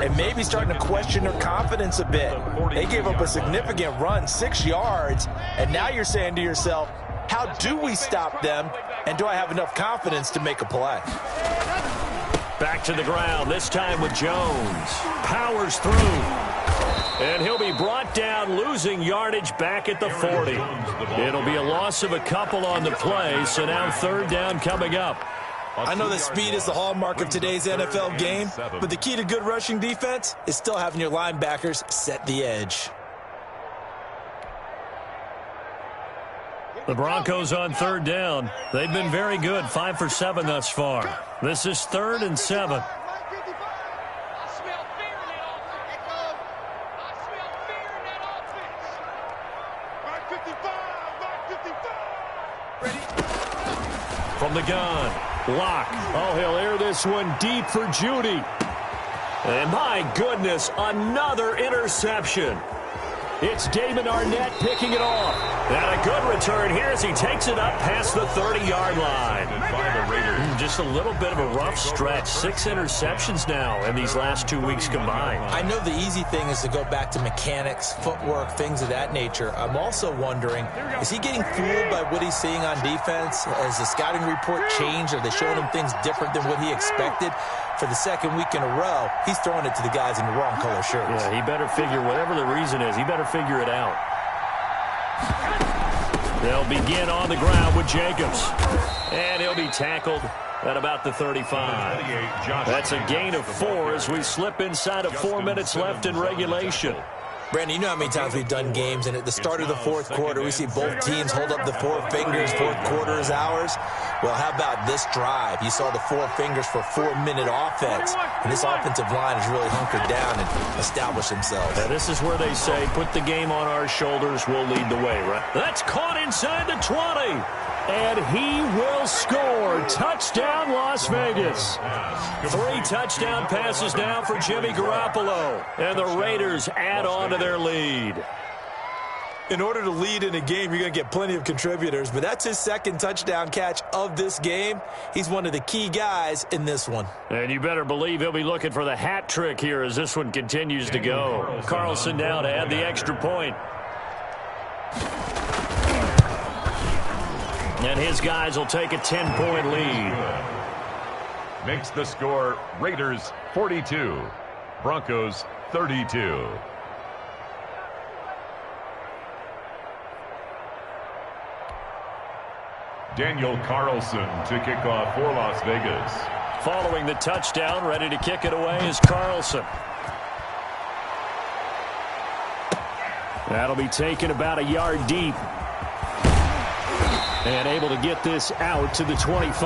and maybe starting to question their confidence a bit. They gave up a significant run, 6 yards, and now you're saying to yourself, how do we stop them, and do I have enough confidence to make a play? Back to the ground, this time with Jones. Powers through. And he'll be brought down, losing yardage back at the 40. It'll be a loss of a couple on the play, so now 3rd down coming up. I know that speed is the hallmark of today's NFL game, but the key to good rushing defense is still having your linebackers set the edge. The Broncos on 3rd down. They've been very good, 5 for 7 thus far. This is 3rd and 7. From the gun, Locke. Oh, he'll air this one deep for Judy. And my goodness, another interception. It's Damon Arnett picking it off. And a good return here as he takes it up past the 30-yard line. Just a little bit of a rough stretch. 6 interceptions now in these last 2 weeks combined. I know the easy thing is to go back to mechanics, footwork, things of that nature. I'm also wondering, is he getting fooled by what he's seeing on defense? Has the scouting report changed? Are they showing him things different than what he expected? For the second week in a row, he's throwing it to the guys in the wrong color shirts. Yeah, he better figure, whatever the reason is, he better figure it out. They'll begin on the ground with Jacobs. And he'll be tackled at about the 35. That's a gain of 4 as we slip inside of 4 minutes left in regulation. Brandon, you know how many times we've done games, and at the start of the fourth quarter, we see both teams hold up the 4 fingers, fourth quarter is ours. Well, how about this drive? You saw the 4 fingers for 4-minute offense, and this offensive line has really hunkered down and established themselves. Now, this is where they say, put the game on our shoulders, we'll lead the way, right? That's caught inside the 20. And he will score. Touchdown, Las Vegas. 3 touchdown passes now for Jimmy Garoppolo. And the Raiders add on to their lead. In order to lead in a game, you're going to get plenty of contributors, but that's his second touchdown catch of this game. He's one of the key guys in this one. And you better believe he'll be looking for the hat trick here as this one continues to go. Carlson now to add the extra point. And his guys will take a 10-point lead. Makes the score Raiders 42, Broncos 32. Daniel Carlson to kick off for Las Vegas. Following the touchdown, ready to kick it away is Carlson. That'll be taken about a yard deep. And able to get this out to the 25.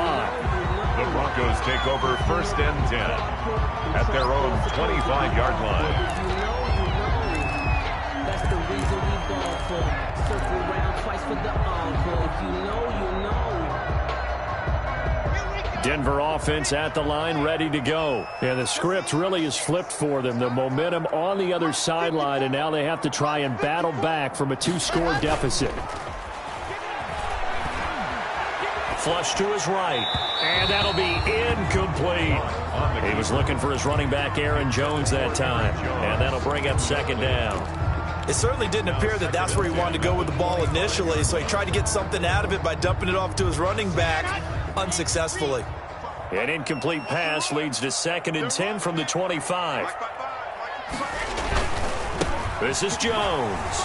The Broncos take over 1st and 10 at their own 25-yard line. That's the reason we ball for. Circle round twice for the encore. If you know, you know. Denver offense at the line, ready to go. And the script really is flipped for them. The momentum on the other sideline, and now they have to try and battle back from a 2-score deficit. Flush to his right, and that'll be incomplete. He was looking for his running back, Aaron Jones, that time, and that'll bring up 2nd down. It certainly didn't appear that that's where he wanted to go with the ball initially, so he tried to get something out of it by dumping it off to his running back unsuccessfully. An incomplete pass leads to 2nd and 10 from the 25. This is Jones.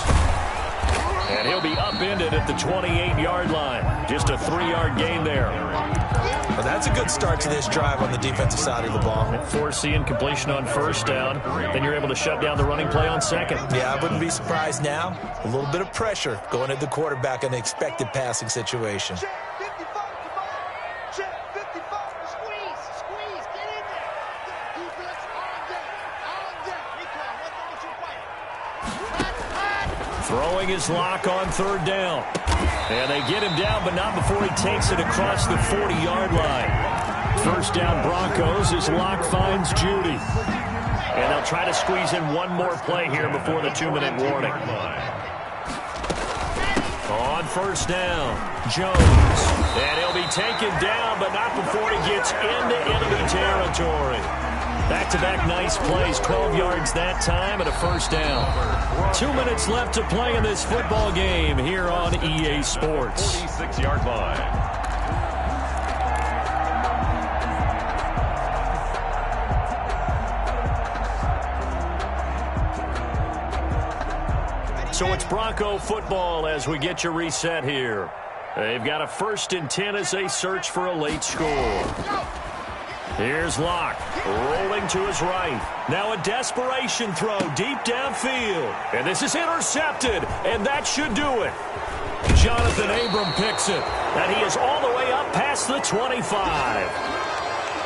And he'll be upended at the 28-yard line. Just a 3-yard gain there. Well, that's a good start to this drive on the defensive side of the ball. Force the incompletion on 1st down. Then you're able to shut down the running play on 2nd. Yeah, I wouldn't be surprised now. A little bit of pressure going at the quarterback in an expected passing situation. Throwing his lock on 3rd down. And they get him down, but not before he takes it across the 40-yard line. 1st down Broncos as Lock finds Judy. And they'll try to squeeze in one more play here before the 2-minute warning. On 1st down, Jones. And he'll be taken down, but not before he gets into enemy territory. Back-to-back nice plays, 12 yards that time and a 1st down. 2 minutes left to play in this football game here on EA Sports. 46-yard line. So it's Bronco football as we get you reset here. They've got a 1st and 10 as they search for a late score. Here's Locke, rolling to his right. Now a desperation throw deep downfield. And this is intercepted, and that should do it. Jonathan Abram picks it, and he is all the way up past the 25.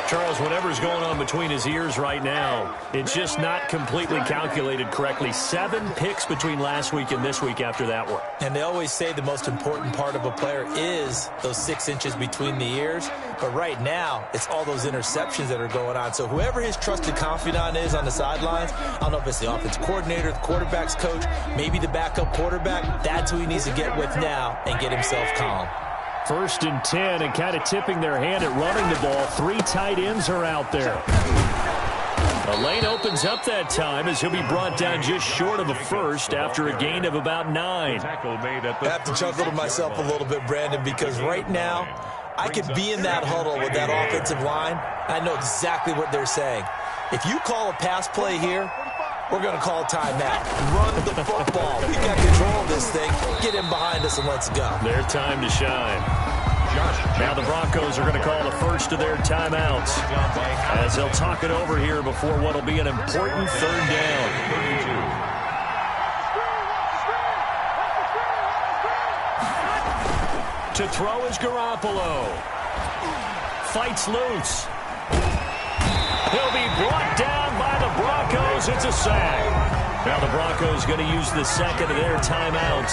Charles, whatever's going on between his ears right now, it's just not completely calculated correctly. 7 picks between last week and this week after that one. And they always say the most important part of a player is those 6 inches between the ears. But right now, it's all those interceptions that are going on. So whoever his trusted confidant is on the sidelines, I don't know if it's the offense coordinator, the quarterback's coach, maybe the backup quarterback, that's who he needs to get with now and get himself calm. 1st and 10, and kind of tipping their hand at running the ball. 3 tight ends are out there. A lane opens up that time as he'll be brought down just short of a first after a gain of about 9. I have to chuckle to myself a little bit, Brandon, because right now I could be in that huddle with that offensive line. I know exactly what they're saying. If you call a pass play here, we're going to call a timeout. Run the football. We've got control of this thing. Get him behind us and let's go. Their time to shine. Now the Broncos are going to call the first of their timeouts as they'll talk it over here before what will be an important 3rd down. To throw is Garoppolo. Fights loose. He'll be brought down by the Broncos. It's a sack. Now the Broncos going to use the second of their timeouts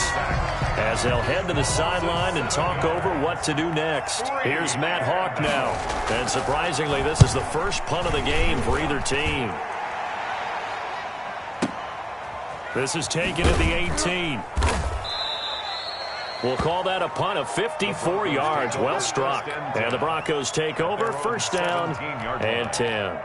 as they'll head to the sideline and talk over what to do next. Here's Matt Hawk now. And surprisingly, this is the first punt of the game for either team. This is taken at the 18. We'll call that a punt of 54 yards. Well struck. And the Broncos take over. 1st down and 10.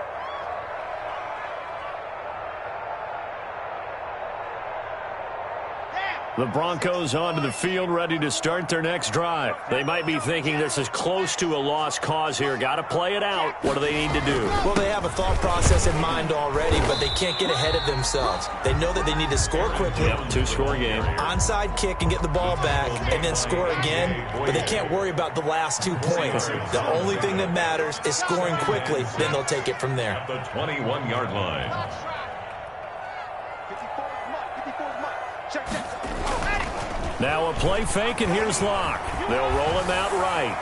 The Broncos onto the field, ready to start their next drive. They might be thinking this is close to a lost cause here. Got to play it out. What do they need to do? Well, they have a thought process in mind already, but they can't get ahead of themselves. They know that they need to score quickly. Yep, 2-score game. Onside kick and get the ball back and then score again, but they can't worry about the last 2 points. The only thing that matters is scoring quickly, then they'll take it from there. The 21-yard line. Now a play fake, and here's Locke. They'll roll him out right.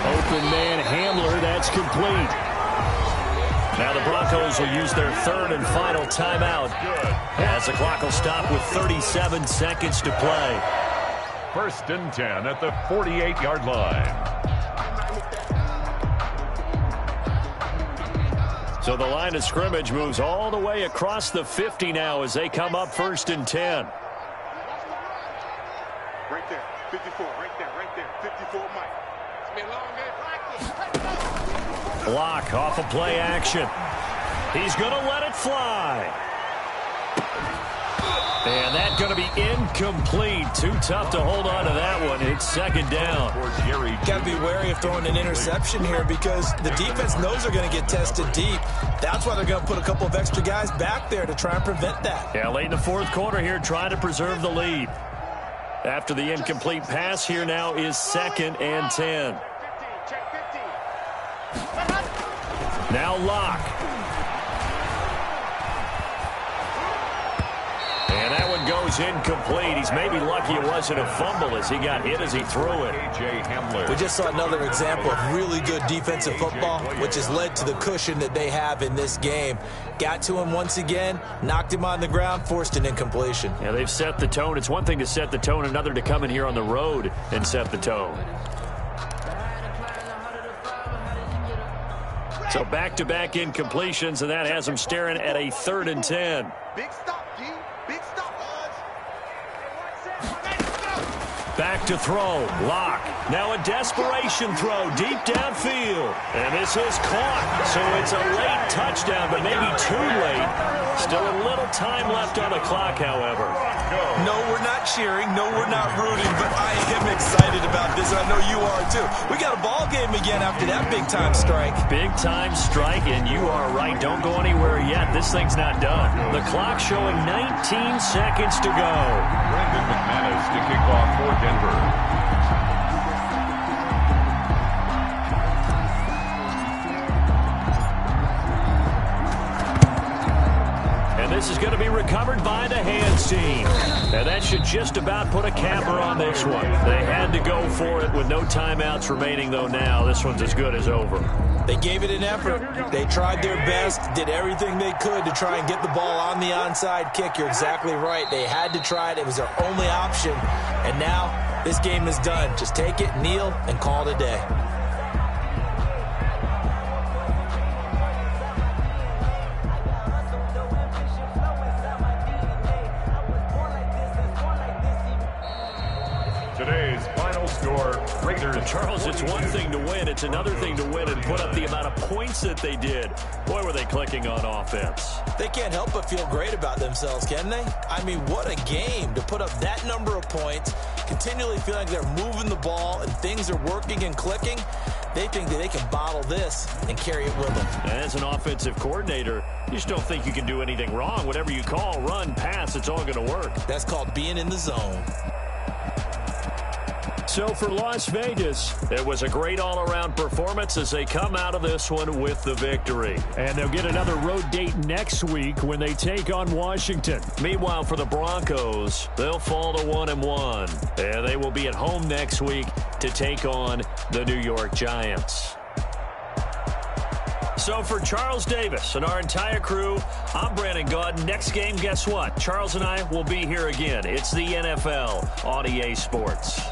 Open man Hamler, that's complete. Now the Broncos will use their 3rd and final timeout as the clock will stop with 37 seconds to play. 1st and 10 at the 48-yard line. So the line of scrimmage moves all the way across the 50 now as they come up 1st and 10. Right there, 54, right there, 54, Mike. It's been a long day. Block off a play action. He's going to let it fly. And that's going to be incomplete. Too tough to hold on to that one. It's 2nd down. Got to be wary of throwing an interception here because the defense knows they're going to get tested deep. That's why they're going to put a couple of extra guys back there to try and prevent that. Yeah, late in the 4th quarter here, trying to preserve the lead. After the incomplete pass, here now is 2nd and 10. Now Locke. And that one goes incomplete. He's maybe lucky it wasn't a fumble as he got hit as he threw it. We just saw another example of really good defensive football, which has led to the cushion that they have in this game. Got to him once again, knocked him on the ground, forced an incompletion. Yeah, they've set the tone. It's one thing to set the tone, another to come in here on the road and set the tone. So back-to-back incompletions, and that has them staring at a 3rd and 10. Big stop, G. Big stop. Back to throw. Locke. Now a desperation throw deep downfield. And this is caught. So it's a late touchdown, but maybe too late. Still a little time left on the clock, however. No, we're not cheering. No, we're not rooting, but I am excited about this. I know you are, too. We got a ball game again after that big-time strike. Big-time strike, and you are right. Don't go anywhere yet. This thing's not done. The clock showing 19 seconds to go. Brandon McManus to kick off for Denver. And this is is going to be recovered by the hands team. And that should just about put a capper on this one. They had to go for it with no timeouts remaining, though now this one's as good as over. They gave it an effort. They tried their best, did everything they could to try and get the ball on the onside kick. You're exactly right. They had to try it. It was their only option. And now this game is done. Just take it, kneel, and call it a day. Today's final score, Raiders. Charles, it's one thing to win. It's another thing to win and put up the amount of points that they did. Boy, were they clicking on offense. They can't help but feel great about themselves, can they? I mean, what a game to put up that number of points, continually feeling like they're moving the ball and things are working and clicking. They think that they can bottle this and carry it with them. As an offensive coordinator, you just don't think you can do anything wrong. Whatever you call, run, pass, it's all going to work. That's called being in the zone. So for Las Vegas, it was a great all-around performance as they come out of this one with the victory. And they'll get another road date next week when they take on Washington. Meanwhile, for the Broncos, they'll fall to 1-1. And they will be at home next week to take on the New York Giants. So for Charles Davis and our entire crew, I'm Brandon Gaudin. Next game, guess what? Charles and I will be here again. It's the NFL on EA Sports.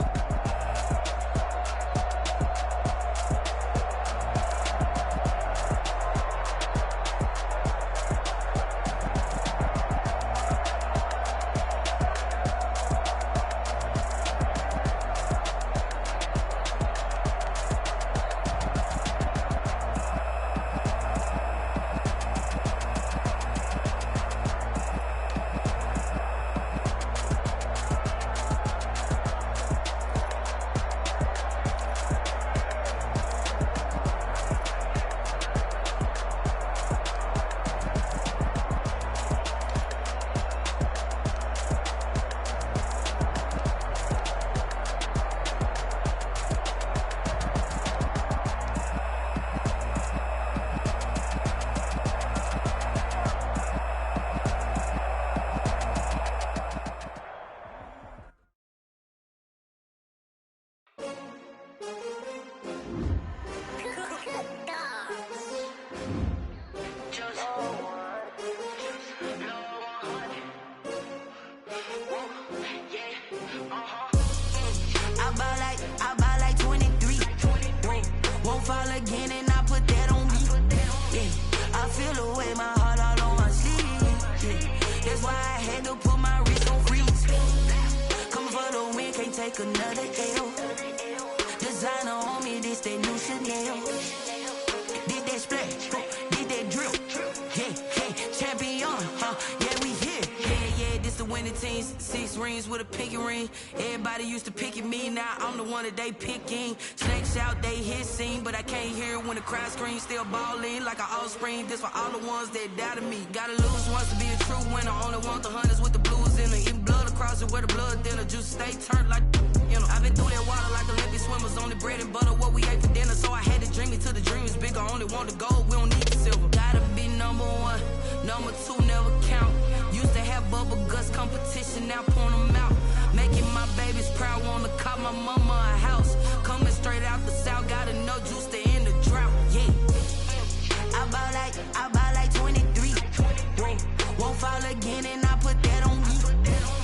They picking snakes out, they hissing, but I can't hear when the crowd screams. Still balling like an offspring. This for all the ones that doubted me. Gotta lose once to be a true winner. Only want the hunters with the blues in it. Eating blood across it where the blood thinner. Juice stay turned like I've been through that water like Olympic swimmers. Only bread and butter what we ate for dinner. So I had to dream it till the dream is bigger. Only want the gold, we don't need the silver. Gotta be number one, number two never count. Used to have bubble guts competition, now point them out. Making my babies proud, wanna call my mama a house. Coming straight out the south, gotta know juice to end the drought. Yeah, I bought like 23. Won't fall again, and I put that on me.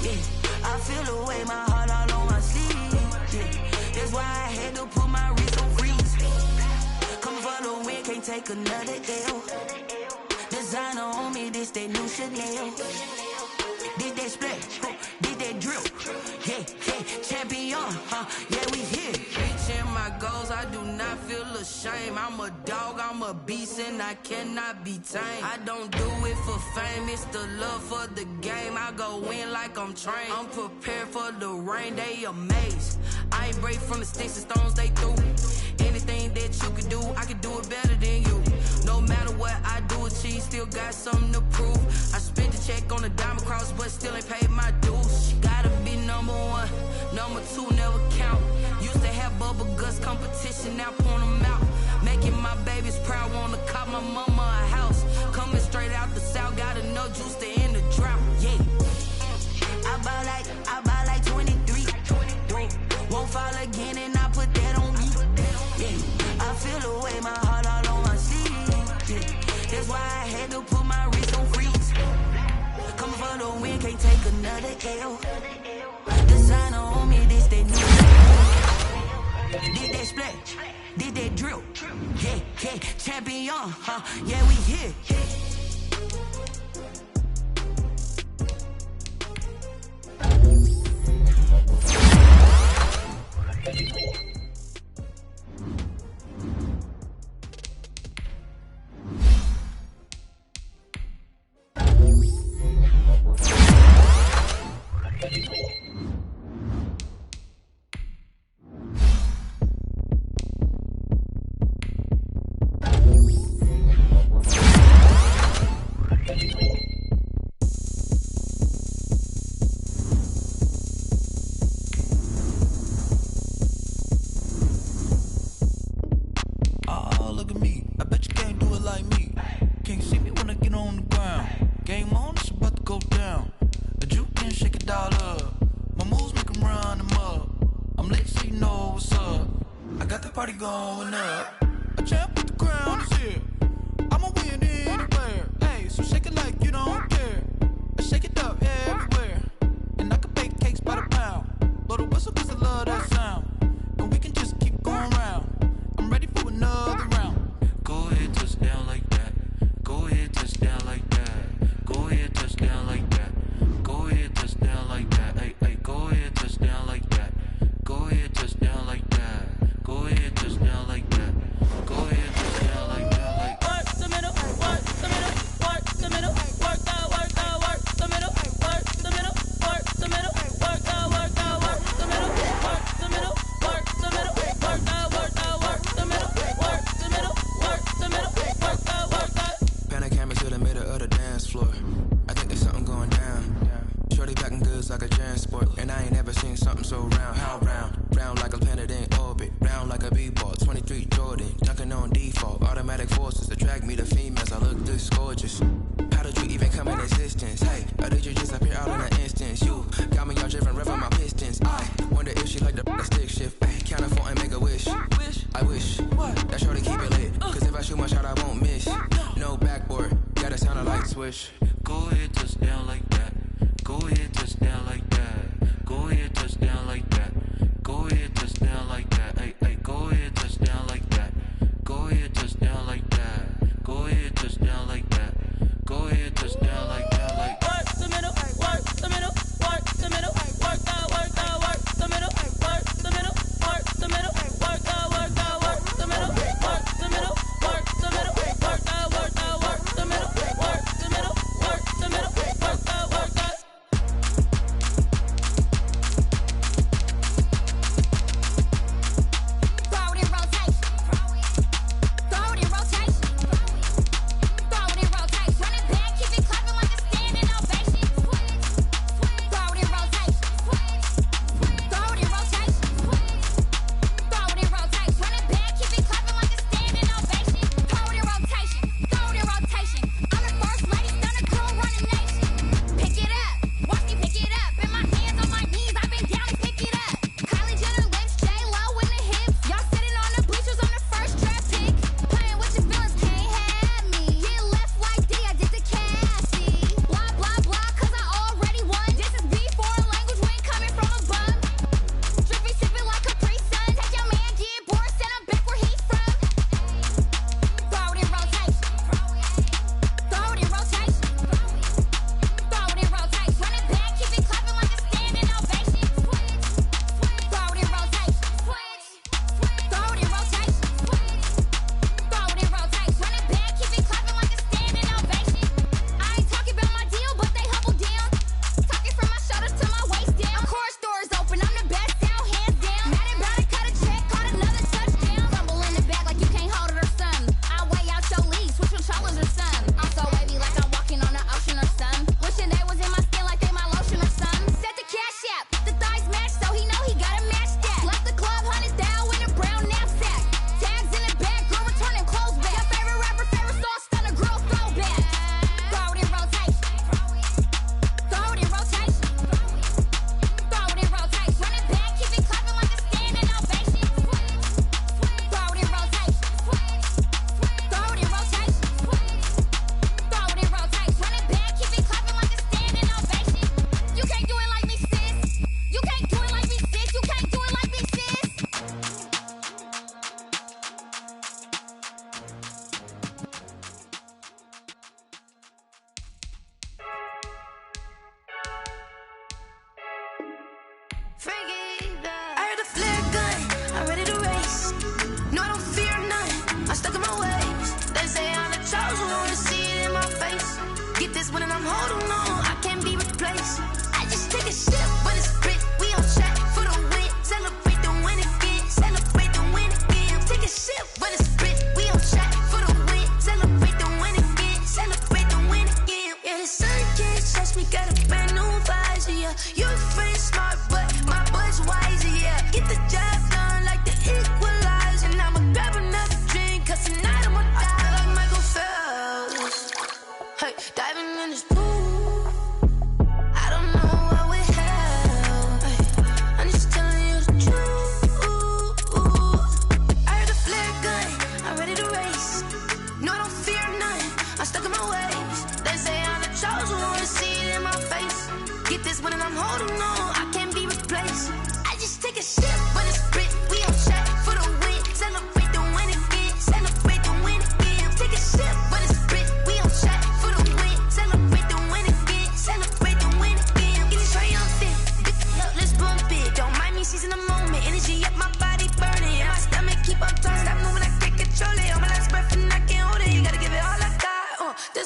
Yeah, I feel the way, my heart all on my sleeve. Yeah, that's why I had to put my wrist on freeze. Coming for the win, can't take another L. Designer on me, this that new Chanel. Did that splash, did that drill. Yeah, champion, yeah, we here. Reaching my goals, I do not feel ashamed. I'm a dog, I'm a beast, and I cannot be tamed. I don't do it for fame, it's the love for the game. I go in like I'm trained. I'm prepared for the rain, they amazed. I ain't break from the sticks and stones they threw. Anything that you can do, I can do it better than you. No matter what I do, achieve, still got something to prove. I spent the check on the diamond cross, but still ain't paid my dues. Gotta be number one, number two never count. Used to have bubble guts competition, now point them out. Making my babies proud, wanna call my mama a house. Coming straight out the south, gotta know juice to end the drought. fall again and I put that on me. Yeah, I feel the way, my heart all on my sleeve. Yeah, that's why I had to put my wrist on freeze. Coming for the win, can't take another L. Designer on me, this that new. Did that splash, did that drill. Yeah, yeah, champion, yeah, we here.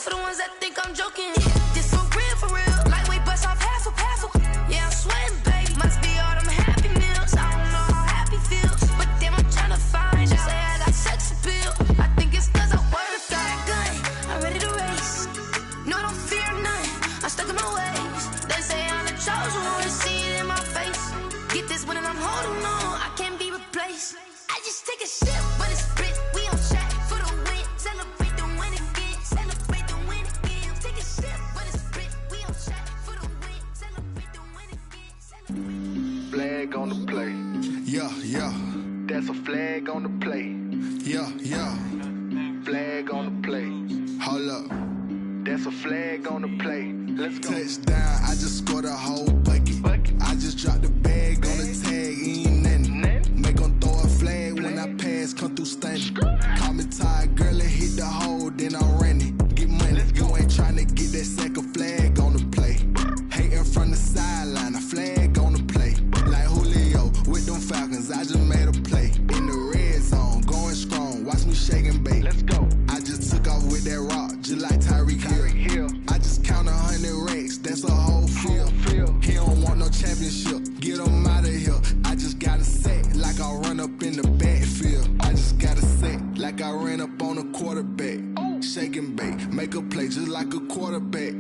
for the ones that think I'm joking. This for real. Lightweight bust off half a passel. Yeah, I'm sweating, baby. Must be all them happy meals. I don't know how happy feels, but damn, I'm trying to find out. Say I got sex appeal. I think it's cause I work. Got a gun, I'm ready to race. No, I don't fear none. I'm stuck in my ways. They say I'm the chosen one. See it in my face. Get this one and I'm holding on. I can't be replaced. I just take a sip, but it's split. We on track for the win. Celebrate the win again. Celebrate the win again. Take a sip, but it's split. We on track for the win. Celebrate the win again. Flag on the play. Yeah, yeah. That's a flag on the play. Yeah, yeah. Flag on the play. Hold up. That's a flag on the play. Let's go. Touchdown, I just scored a whole bucket. I just dropped the bag on the tag, ain't nothing. Make them throw a flag when I pass, come through stunning. Call me tired, girl, and hit the hole, then I'm running. Get money, you ain't trying to get that second flag on the play. Hating from the sideline, a flag on the play. Like Julio with them Falcons, I just made a play. In the red zone, going strong, watch me shake and bake. Let's go. I just took off with that rock, just like Tyreek Hill. I just count 100 racks, that's a whole field. He don't want no championship, get him out of here. I just gotta say, like I run up in the backfield. I just gotta say, like I ran up on a quarterback. Shake and bake, make a play just like a quarterback.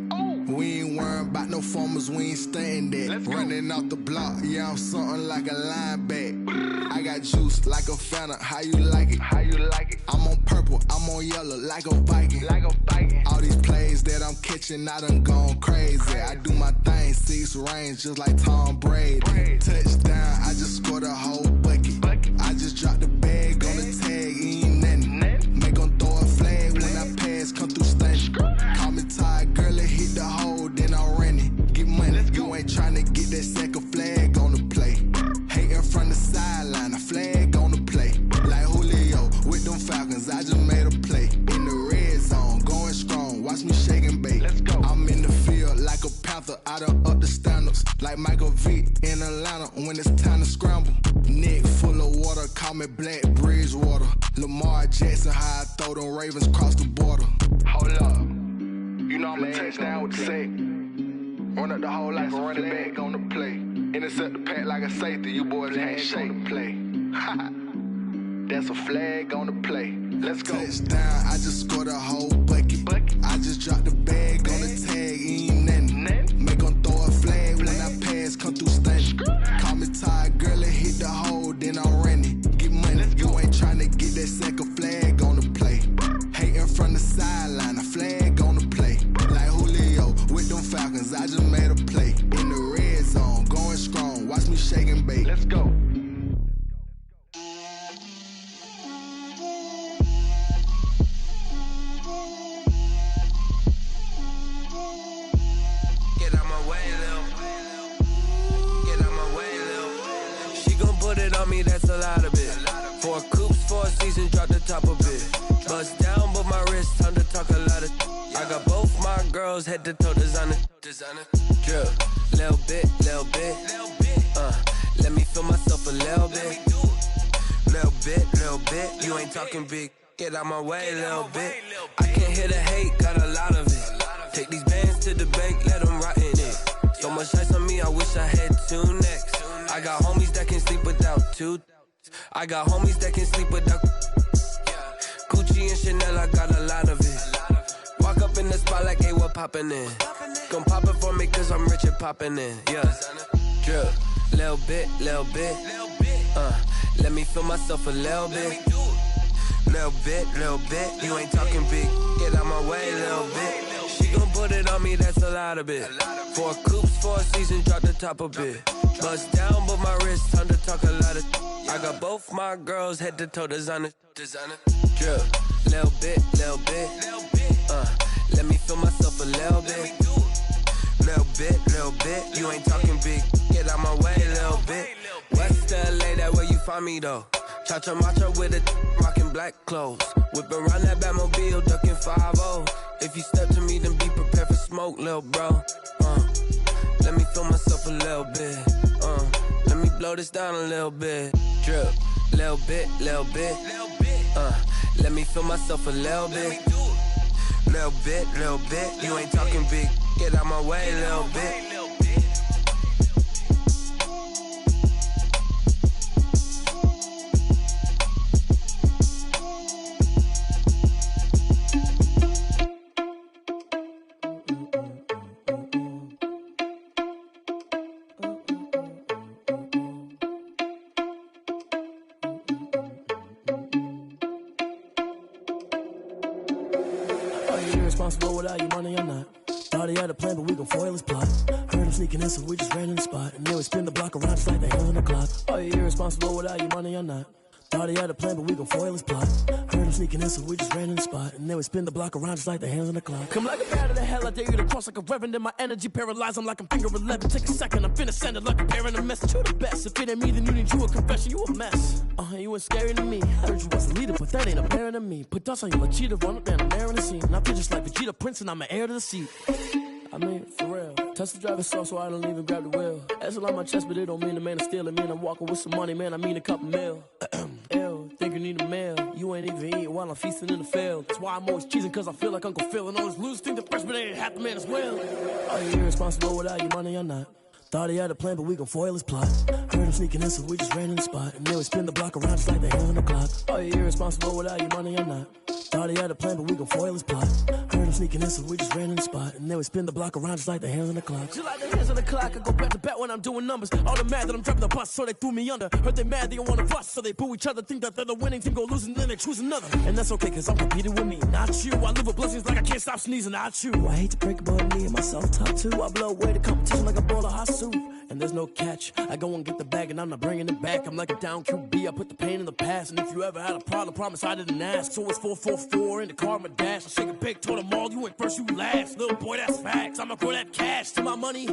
We ain't worrying about no formers, we ain't staying there. Running off the block, yeah, I'm something like a linebacker. I got juice like a Fanta, how you like it? How you like it? I'm on purple, I'm on yellow, like a Viking. Like a Viking. All these plays that I'm catching, I done gone crazy. I do my thing, 6 range, just like Tom Brady. Touchdown, I just scored a whole bucket. I just dropped the bag on the tag, ain't nothing. Make them throw a flag when I pass, come through stunning. Call me tired, girl, and hit the hole, then I'm running. Get money, you ain't trying to get that second flag on the play. Hating from the sideline, a flag on the play. Like Julio with them Falcons, I just made a play. In the red zone, going strong, watch me shake and bake. Let's go. I'm in the field like a Panther, I done up the standards. Like Michael Vick in Atlanta when it's time to scramble. Neck full of water, call me Black Bridgewater. Lamar Jackson, how I throw them Ravens cross the border. Hold up. You know I'm a touchdown with the sack. Run up the hole like a running back on the play. Intercept the pack like a safety. You boys can't shake the play. That's a flag on the play. Let's go. Touchdown, I just scored a whole bucket. I just dropped the bag on the tag, ain't nothing. Make them throw a flag when I pass, come through stunning. Call me tired, girl, and hit the hole, then I'm running. Get money, you ain't trying to get that second flag on the play. Hating from the sideline, a flag on the play. Like Julio with them Falcons, I just made a play. In the red zone, going strong, watch me shake and bake. Let's go. Get out my way, Lil. Get out my way, Lil. She gon' put it on me, that's a lot of it. 4 coops, 4 seasons, drop the top of it. Bust down, but my wrist, time to talk a lot of. I got both my girls, head to toe designer. Drip, little bit. Let me feel myself a little bit. Little bit. You ain't talking big. Get out my way, little bit. I can't hear the hate, got a lot of it. Take these bands to the bank, let them rot in it. So much ice on me, I wish I had 2 necks. I got homies that can sleep without 2. I got homies that can sleep without. Gucci and Chanel, I got a lot of it. Walk up in the spot like, hey, what poppin' in? Gon' pop it for me, cause I'm rich and poppin' in. Yeah, drip, little bit. Let me feel myself a little bit. Little bit. You ain't talking big. Get out my way, little bit. She gon' put it on me, that's a lot of it. 4 coops, 4 seasons, drop the top a bit. Bust down, but my wrist, time to talk a lot of. I got both my girls, head to toe designer. Drip, little bit. Let me feel myself a little bit. Little bit. You ain't talking big. Get out my way, little bit. West LA, that where you find me though. Cha-cha matcha with a rockin' black clothes. Whip around that Batmobile, ducking 5-0. If you step to me, then be prepared for smoke, lil' bro. Let me feel myself a little bit. Let me blow this down a little bit. Drip, little bit. Let me feel myself a little bit. Little bit, you ain't talking big. Get out my way, little bit. Irresponsible without your money or not. Thought he had a plan, but we gon' foil his plot. Heard him sneaking in, so we just ran in the spot. And then we spin the block around just like the hands on the clock. Are you irresponsible without your money or not? Thought he had a plan, but we gon' foil his plot. Heard him sneaking in, so we just ran in the spot. And then we spin the block around just like the hands on the clock. Come like a bat of the hell, I dare you to cross like a reverend. In my energy paralyzed, I'm like I'm finger 11. Take a second, I'm finna send it like a bearing a message. You the best, if it ain't me, then you need you a confession. You a mess, you ain't scary to me. I heard you was a leader, but that ain't apparent to me. Put dust on you like cheetah, run up there and I'm airing the scene. And I feel just like Vegeta Prince and I'm an heir to the seat. I mean, for real. Touch the driver's soft so I don't even grab the wheel. That's on my chest, but it don't mean the man is stealing. Man, I'm walking with some money, man, I mean a couple mil. Ew, think you need a meal. You ain't even eating while I'm feasting in the field. That's why I'm always cheesing, cause I feel like Uncle Phil. And all those losers think the freshman ain't half the man as well. Are you irresponsible without your money or not? Thought he had a plan, but we gon' foil his plot. Heard him sneaking in, so we just ran in the spot. And then we spin the block around just like the hands on the clock. Are you irresponsible without your money or not? Thought he had a plan, but we gon' foil his plot. Heard him sneaking in, so we just ran in the spot. And then we spin the block around just like the hands on the clock. Just like the hands on the clock, I go back to back when I'm doing numbers. All the mad that I'm driving the bus, so they threw me under. Heard they mad, they don't wanna bust, so they boo each other. Think that they're the winning team, go losing, then they choose another. And that's okay, cause I'm competing with me, not you. I live with blessings like I can't stop sneezing, not you. I hate to break it, but me and myself top two. I blow away the competition like a bowl of hot soup. And there's no catch. I go and get the bag and I'm not bringing it back. I'm like a down QB, I put the pain in the past. And if you ever had a problem, promise I didn't ask. So it's 444 in the car, my dash. I shake a big, told them all, you ain't first, you last. Little boy, that's facts. I'ma throw that cash to my money. You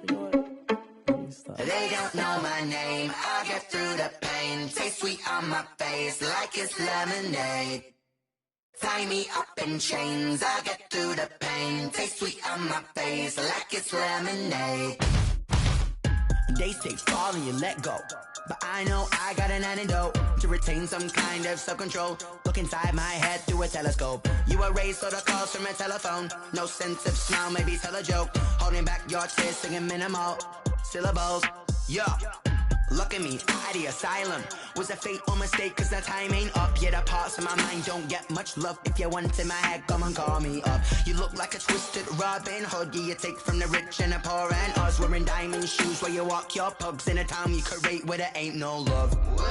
know what? They don't know my name, I get through the pain. Taste sweet on my face like it's lemonade. Tie me up in chains, I get through the pain. Taste sweet on my face like it's lemonade. They say fall and you let go, but I know I got an antidote to retain some kind of self-control. Look inside my head through a telescope. You erase all the calls from a telephone. No sense of smile, maybe tell a joke. Holding back your tears, singing minimal syllables. Yeah, look at me, out of the asylum. Was a fate or mistake, cause the time ain't up. Yet the parts of my mind don't get much love. If you want in my head, come and call me up. You look like a twisted Robin Hood. Yeah, you take from the rich and the poor and us. Wearing diamond shoes where you walk your pugs. In a town you create where there ain't no love. Where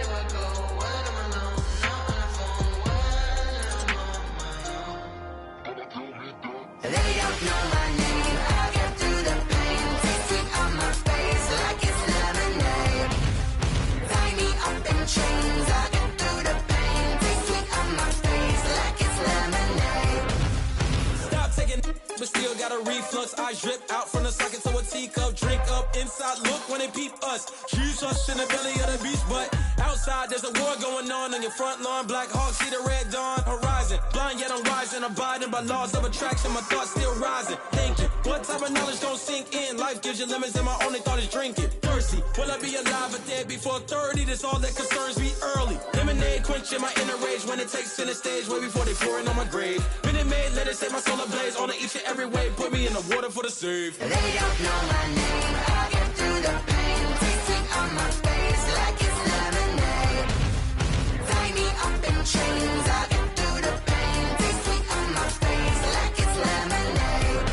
do I go? Where am I alone? Not on the phone. When I'm on my own. They don't know my name. I get through the pain. Taste sweet on my face like it's lemonade. Tie me up in chains. I get through the pain. Taste sweet on my face like it's lemonade. Stop taking, but still got a reflux. I drip out from the socket to a teacup. Drink up inside, look when they peep us. Huge us in the belly of the beach, but outside there's a war going on your front lawn. Black Hawk see the red dawn horizon. Blind yet I'm rising, abiding by laws of attraction. My thoughts still rising. Thinking, what type of knowledge gon' sink in? Life gives you lemons and my only thought is drinking. Thirsty, will I be alive or dead before 30? That's all that concerns me early. Lemonade quenching my inner rage when it takes center stage way before they pour it on my grave. Minute Maid, let it set my soul ablaze on each and every way. Put me in the water for the save. They don't know my name. I get through the pain. Taste sweet on my face like it's lemonade. Tie me up in chains. I get through the pain. Taste sweet on my face like it's lemonade.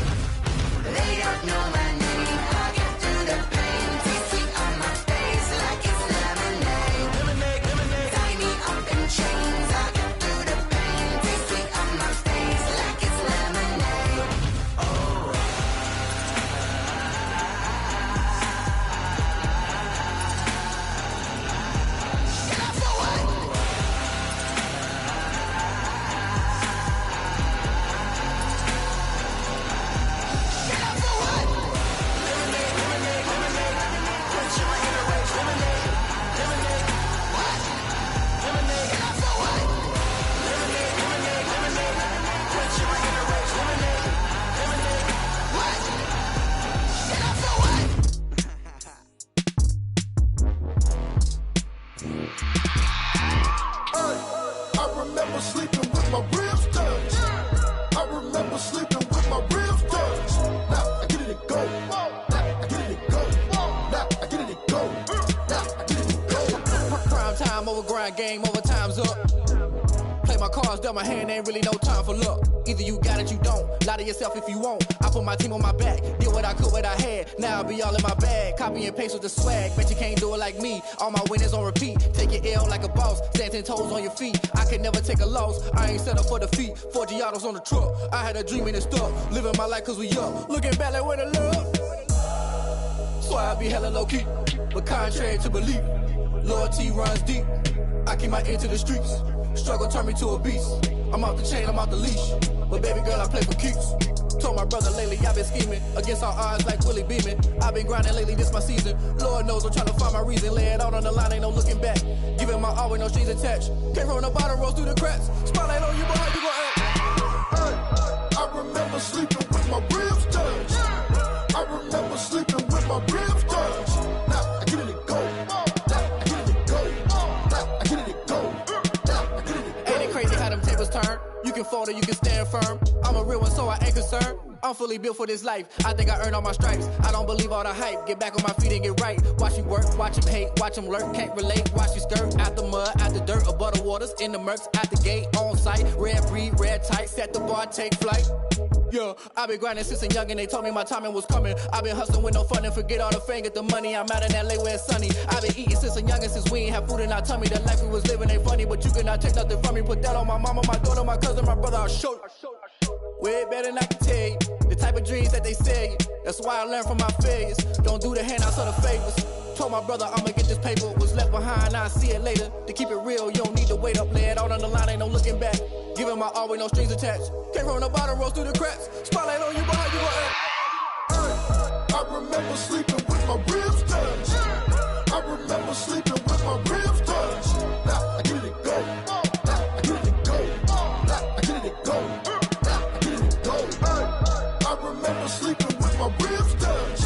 They don't know my name. I get through the pain. Taste sweet on my face like it's lemonade. Tie me up in chains. I get through the pain. Taste sweet on my face like it's lemonade. Oh. I remember sleeping with my ribs touched. remember sleeping with my ribs touched. Now I get it and go. Now I get it and go. Now I get it and go. Now I get it and go. Prime time over grind game, overtime's up. Play my cards, dealt my hand, ain't really no time for luck. Either you got it, you don't. Lie to yourself if you won't. I put my team on my back, did what I could, what I had. Now I'll be all in my bag, copy and paste with the swag. Bet you can't do it like me. All my winners on repeat. Take your L like a boss, stand 10 toes on your feet. I could never take a loss. I ain't set up for defeat. 4 Giottos on the truck. I had a dream and it stuck. Living my life cause we up. Looking back like where the love. So I be hella low key, but contrary to belief, loyalty runs deep. I keep my ear to the streets. Struggle turned me to a beast. I'm off the chain, I'm off the leash. But baby girl, I play for keeps. Told my brother lately, I've been scheming against all odds like Willie Beeman. I've been grinding lately, this my season. Lord knows I'm trying to find my reason. Lay it out on the line, ain't no looking back. Giving my all with no strings attached. Came from the bottom, rose through the cracks. Spotlight on you, boy, how you gon' act? Hey, I remember sleeping with my ribs touched. I remember sleeping with my ribs touched. Now I get it and go. Now I get it and go. Now I get it and go. Ain't it crazy how them tables turn? You can fold or you can stand firm. I'm a real one, so I ain't concerned. I'm fully built for this life. I think I earned all my stripes. I don't believe all the hype. Get back on my feet and get right. Watch you work, watch him hate, watch him lurk. Can't relate, watch you skirt. Out the mud, out the dirt, above the waters, in the murks, out the gate, on site. Red breed, red tight, set the bar, take flight. Yeah, I've been grinding since a youngin', they told me my timing was coming. I've been hustling with no fun and forget all the fame, get the money. I'm out in LA where it's sunny. I've been eating since a youngin', since we ain't have food in our tummy. The life we was living ain't funny, but you cannot take nothing from me. Put that on my mama, my daughter, my cousin, my brother, I'll show you. Way better than I can tell you. The type of dreams that they sell you. That's why I learned from my failures. Don't do the handouts or the favors. Told my brother I'ma get this paper. Was left behind, I'll see it later. To keep it real, you don't need to wait up. Lay it out on the line, ain't no looking back. Giving my all with no strings attached. Came from the bottom, rose through the cracks. Spotlight on you, boy, how you gon' act? I remember sleeping with my ribs touched. I remember sleeping with my ribs touched. Now I get it and go. Now I get it and go. Now I get it and go. Now I get it and go. I remember sleeping with my ribs touched.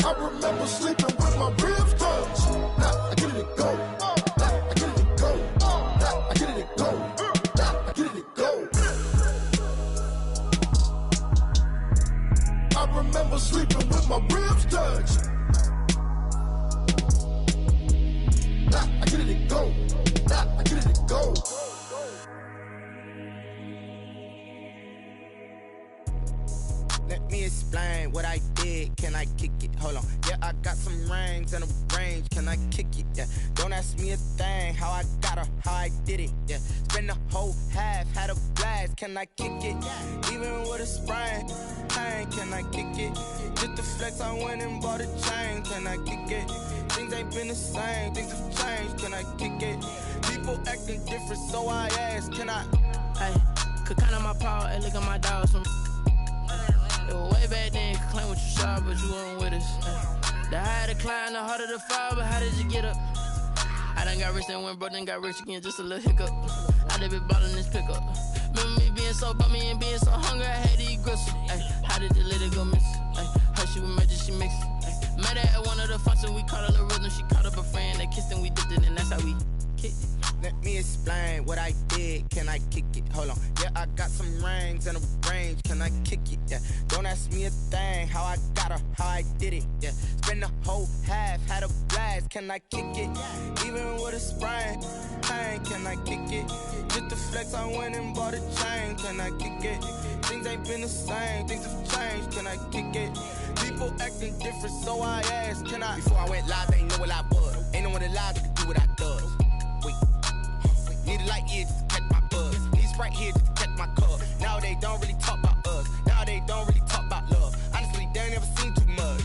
I remember sleeping with my ribs touched. Now I get it and go. Now I get it and go. Now I get it and go. Now I get it and go. I remember sleeping with my ribs touched. Now I get it and go. Now I get it and go. Let me explain what I did. Can I kick it? Hold on. Yeah, I got some rings and a range. Can I kick it? Yeah. Don't ask me a thing. How I got her, how I did it. Yeah. Spend the whole half, had a blast. Can I kick it? Even with a sprain, pain. Can I kick it? Just the flex, I went and bought a chain. Can I kick it? Things ain't been the same. Things have changed. Can I kick it? People acting different, so I ask. Can I? Hey, could count on my power and look at my dogs from. It was way back then, could claim what you saw, but you weren't with us. The higher the climb, the harder the fall, but how did you get up? I done got rich and went broke, then got rich again, just a little hiccup. I done been ballin' this pickup. Remember me being so bummy and being so hungry, I had to eat gristle. How did the lady go miss? Her she was magic, she mixed. Met her at one of the functions, we caught a little rhythm, she caught up a friend, they kissed and we dipped it, and that's how we kicked it. Let me explain what I did. Can I kick it? Hold on. Yeah, I got some rings and a range. Can I kick it? Yeah. Don't ask me a thing. How I got her, how I did it. Yeah. Spend the whole half, had a blast. Can I kick it? Even with a sprain, pain. Can I kick it? Just the flex, I went and bought a chain. Can I kick it? Things ain't been the same. Things have changed. Can I kick it? People acting different, so I asked. Can I? Before I went live, they ain't know what I was. Ain't no one alive that could do what I does. Need a light here just to catch my buzz. Need Sprite here just to catch my cup. Now they don't really talk about us. Now they don't really talk about love. Honestly, they ain't never seen too much.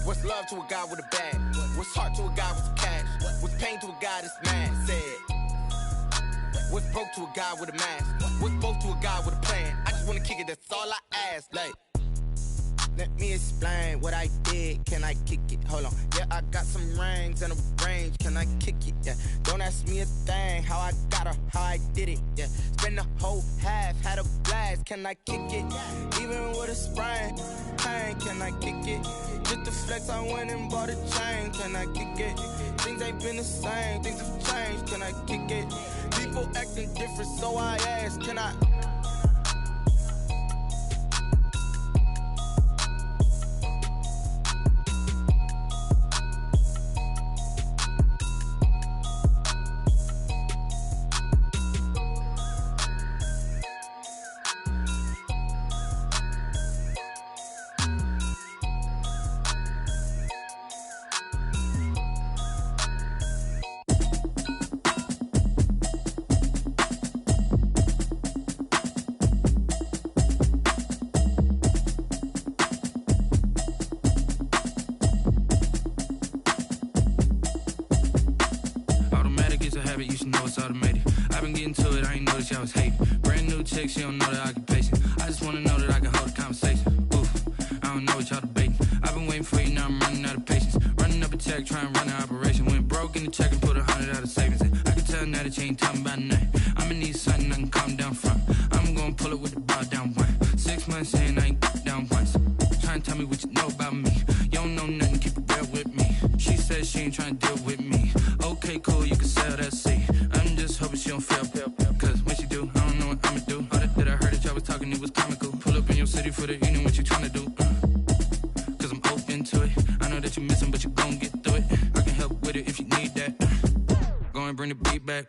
What's love to a guy with a bag? What's heart to a guy with some cash? What's pain to a guy that's mad? Said. What's broke to a guy with a mask? What's broke to a guy with a plan? I just wanna kick it, that's all I ask. Like, let me explain what I did. Can I kick it? Hold on. Yeah, I got some rings and a range. Can I kick it? Yeah. Don't ask me a thing. How I got her, how I did it. Yeah. Spend the whole half, had a blast. Can I kick it? Even with a sprain, pain. Can I kick it? Just the flex, I went and bought a chain. Can I kick it? Things ain't been the same. Things have changed. Can I kick it? People acting different, so I ask. Can I? habit, you should know it's automated. I've been getting to it, I ain't noticed y'all was hating. Brand new chick, she don't know the occupation. I just wanna know that I can hold a conversation. Oof, I don't know what y'all debating. I've been waiting for you, now I'm running out of patience. Running up a check, trying to run an operation. Went broke in the check and put 100 out of savings in. I can tell now that you ain't talking about nothing. I'ma need something I can calm down from. I'm gonna pull it with the bar down one. 6 months in, I ain't down once. Trying to tell me what you know about me. You don't know nothing, keep it real with me. She said she ain't trying to deal with me. Okay, cool, you can sell that seat. I'm just hoping she don't fail. Cause when she do, I don't know what I'ma do. All that I heard that y'all was talking, it was comical. Pull up in your city for the evening, what you trying to do? Cause I'm open to it. I know that you missing, but you gon' get through it. I can help with it if you need that. Go and bring the beat back.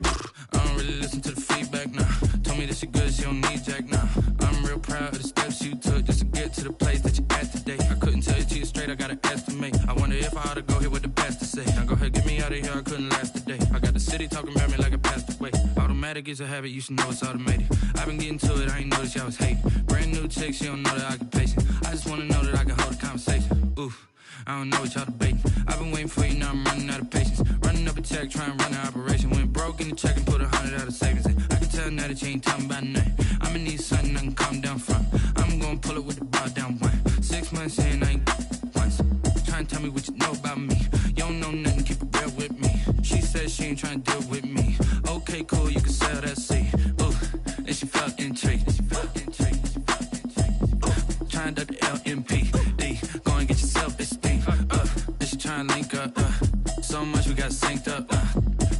I don't really listen to the feedback, nah. Told me that she good, she don't need jack, nah. I'm real proud of the steps you took just to get to the place that you at today. I couldn't tell you to you straight, I gotta estimate. I wonder if I ought to go here with the pastor say. Now go ahead, get me out of here, I couldn't last a day. I got the city talking about me like a passed away. Automatic is a habit, you should know it's automated. I've been getting to it, I ain't noticed y'all was hating. Brand new chick, she don't know the occupation. I just wanna know that I can hold a conversation. Oof, I don't know what y'all debating. I've been waiting for you, now I'm running out of patience. Running up a check, trying to run an operation. Went broke in the check and put 100 out of savings in. I can tell now that you ain't talking about nothing. I'ma need something I can calm down from. I'm gonna pull it with the bar down one. 6 months in, I ain't once. Trying to tell me what you know about me. You don't know nothing, keep it real with me. She said she ain't trying to deal with me. Okay, cool, you can sell that seat. Ooh, and she felt intrigued. Trying to duck the LMPD. Go and get your self-esteem. And she trying to link up. So much we got synced up.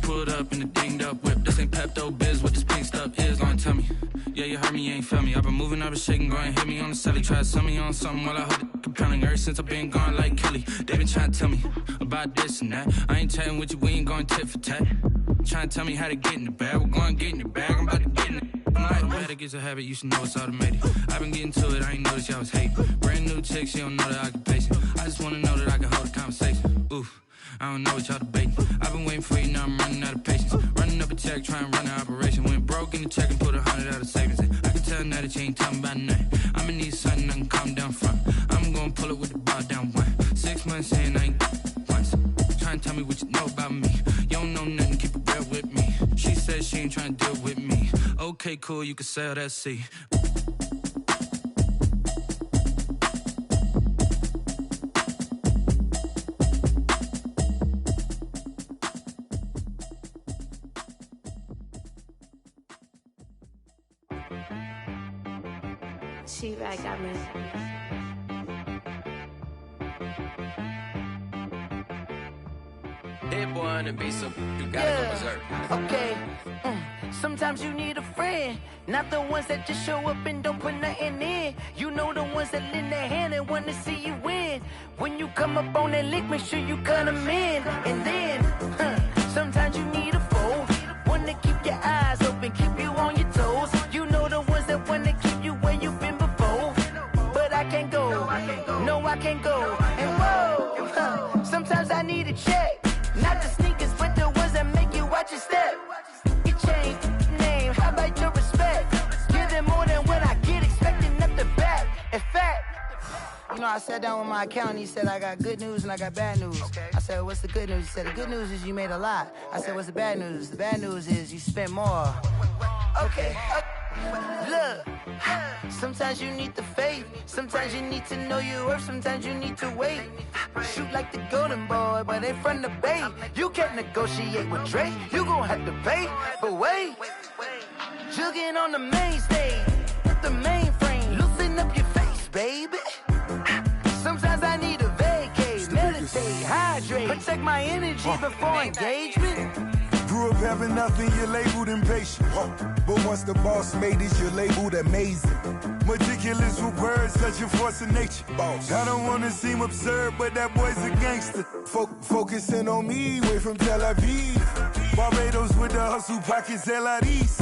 Pulled up in the dinged up whip. This ain't Pepto-Biz, what this pink stuff is. Gonna tell me. Yeah, you heard me, you ain't felt me. I've been moving, I've been shaking, go and hit me on the celly. Try to sell me on something while I hold it compelling. Ever since I've been gone like Kelly, they been trying to tell me about this and that. I ain't chatting with you, we ain't going tit for tat. Trying to tell me how to get in the bag, we're going to get in the bag, I'm about to get in it. I'm like, automatic is a habit, you should know it's automated. I've been getting to it, I ain't noticed y'all was hating. Brand new chick, she don't know the occupation. I just wanna know that I can hold a conversation. Oof, I don't know what y'all debating. I've been waiting for you, now I'm running out of patience. Running up a check, trying to run an operation. Went broke in the check and put 100 out of savings in. I can tell now that you ain't talking about nothing. I'ma need something I can calm down from. I'm gonna pull it with the bar down one. 6 months in, I ain't once. Trying to tell me what you know about me. You don't know nothing, keep it real with me. She said she ain't trying to deal with me. Okay, cool, you can sell that seat. She-Rag got me. Hit boy on the beat, so you gotta go berserk. Okay. Sometimes you need a friend, not the ones that just show up and don't put nothing in. You know the ones that lend their hand and want to see you win. When you come up on that lick, make sure you cut them in. And then, sometimes you need a foe, one to keep your eyes open, keep you on your toes. You know the ones that want to keep you where you've been before. But I can't go, no I can't go. And whoa, sometimes I need a check. Not the sneakers, but the ones that make you watch your step. You change name, how about your respect? Give them more than what I get, expecting up the back. In fact, you know, I sat down with my accountant, he said, I got good news and I got bad news. I said, what's the good news? He said, the good news is you made a lot. I said, what's the bad news? The bad news is you spent more. Okay. Look, sometimes you need the faith, sometimes you need to know your worth, sometimes you need to wait. Shoot like the golden boy, but in front of Bay. You can't negotiate with Drake, you gon' have to pay. But wait, jugging on the main stage, the mainframe, loosen up your face, baby. Sometimes I need a vacate, meditate, hydrate, protect my energy before engagement. Grew up having nothing, you're labeled impatient. But once the boss made it, you're labeled amazing. Meticulous with words, such a force of nature. Boss. I don't wanna seem absurd, but that boy's a gangster. Focusing on me, way from Tel Aviv. Barbados with the hustle pockets, LIDs.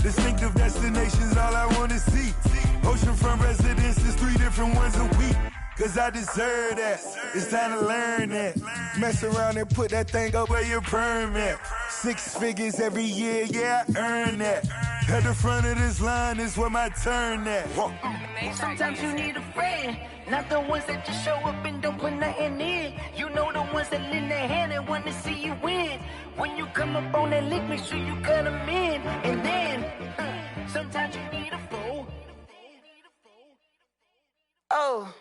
Distinctive destinations, all I wanna see. Oceanfront residences, 3 different ones a week. Cause I deserve that, it's time to learn that. Mess around and put that thing up where your permit. 6 figures every year, yeah, I earn that. At the front of this line is where my turn at. Sometimes you need a friend, Not the ones that just show up and don't put nothing in. You know the ones that lend their hand and want to see you win. When you come up on that lick, make sure you cut them in. And then, sometimes you need a fool. Oh,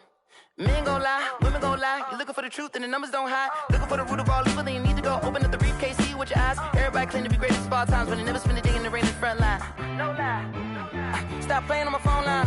men gon' lie, women gon' lie. You're looking for the truth and the numbers don't hide. Looking for the root of all evil, then you need to go open up the briefcase, see with your eyes. Everybody claim to be greatest of all times, but they never spend a day in the rain in the front line. No lie. Stop playing on my phone line.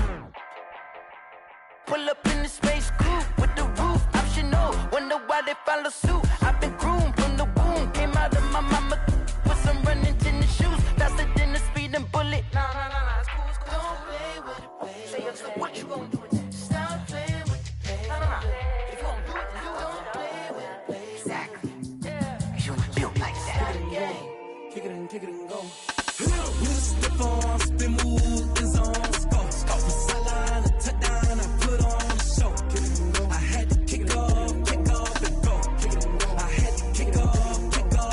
Pull up in the space coupe with the roof optional. Wonder why they follow suit. I've been groomed from the womb. Came out of my mama with some running tennis shoes. Faster than the speeding bullet. Nah, it's cool, it's cool. Don't play with it, baby. Say so what you gon' do with it? Stop playing with it, baby. Nah. If you gon' do it, then don't play with it, baby. Exactly. Yeah. Cause you ain't built like that. Kick it and go. We step on, spin move, and zone. Let's go. From sideline to touchdown, I put on the show. I had to kick off and go. I had to kick off and go.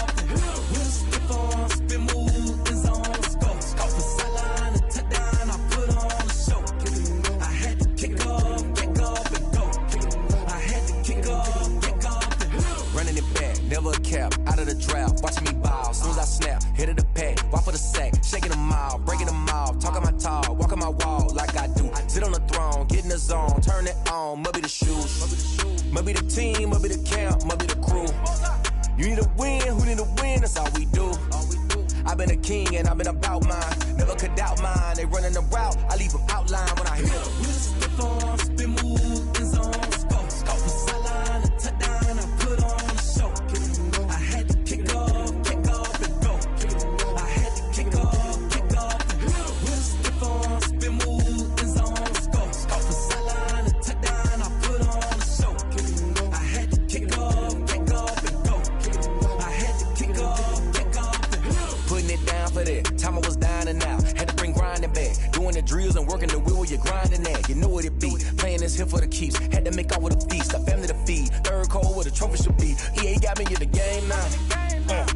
We step on, spin move, and zone. Let's go. From sideline to touchdown, I put on the show. I had to kick off and go. I had to kick off and go. Running it back, never a cap, out of the draft, watching me ball. Soon as I snap, hit of the pack, walk for the sack, shaking them all, breaking them off, talking my talk, walking my wall like I do. Sit on the throne, get in the zone, turn it on, must be the shoes, must be the team, must be the camp, must be the crew. You need a win, who need a win, that's all we do. I've been a king and I've been about mine, never could doubt mine. They running the route, I leave them outline when I hit them. We step on, spin move, and zone, let's go. From sideline to touchdown, I put on the show. I had to kick off and go. I had to kick off and go. We step on, spin move, and zone, let's go. From sideline to touchdown, I put on the show. I had to kick off and go. I had to kick off and go. Putting it down for that, time I was down and out. Had to bring grinding back, doing the drills and working the wheel where you're grinding at. You know what it be, playing this here for the keeps. Had to make out with a feast, a family to feed. Third cold where the trophy should be. EA got me in the game now.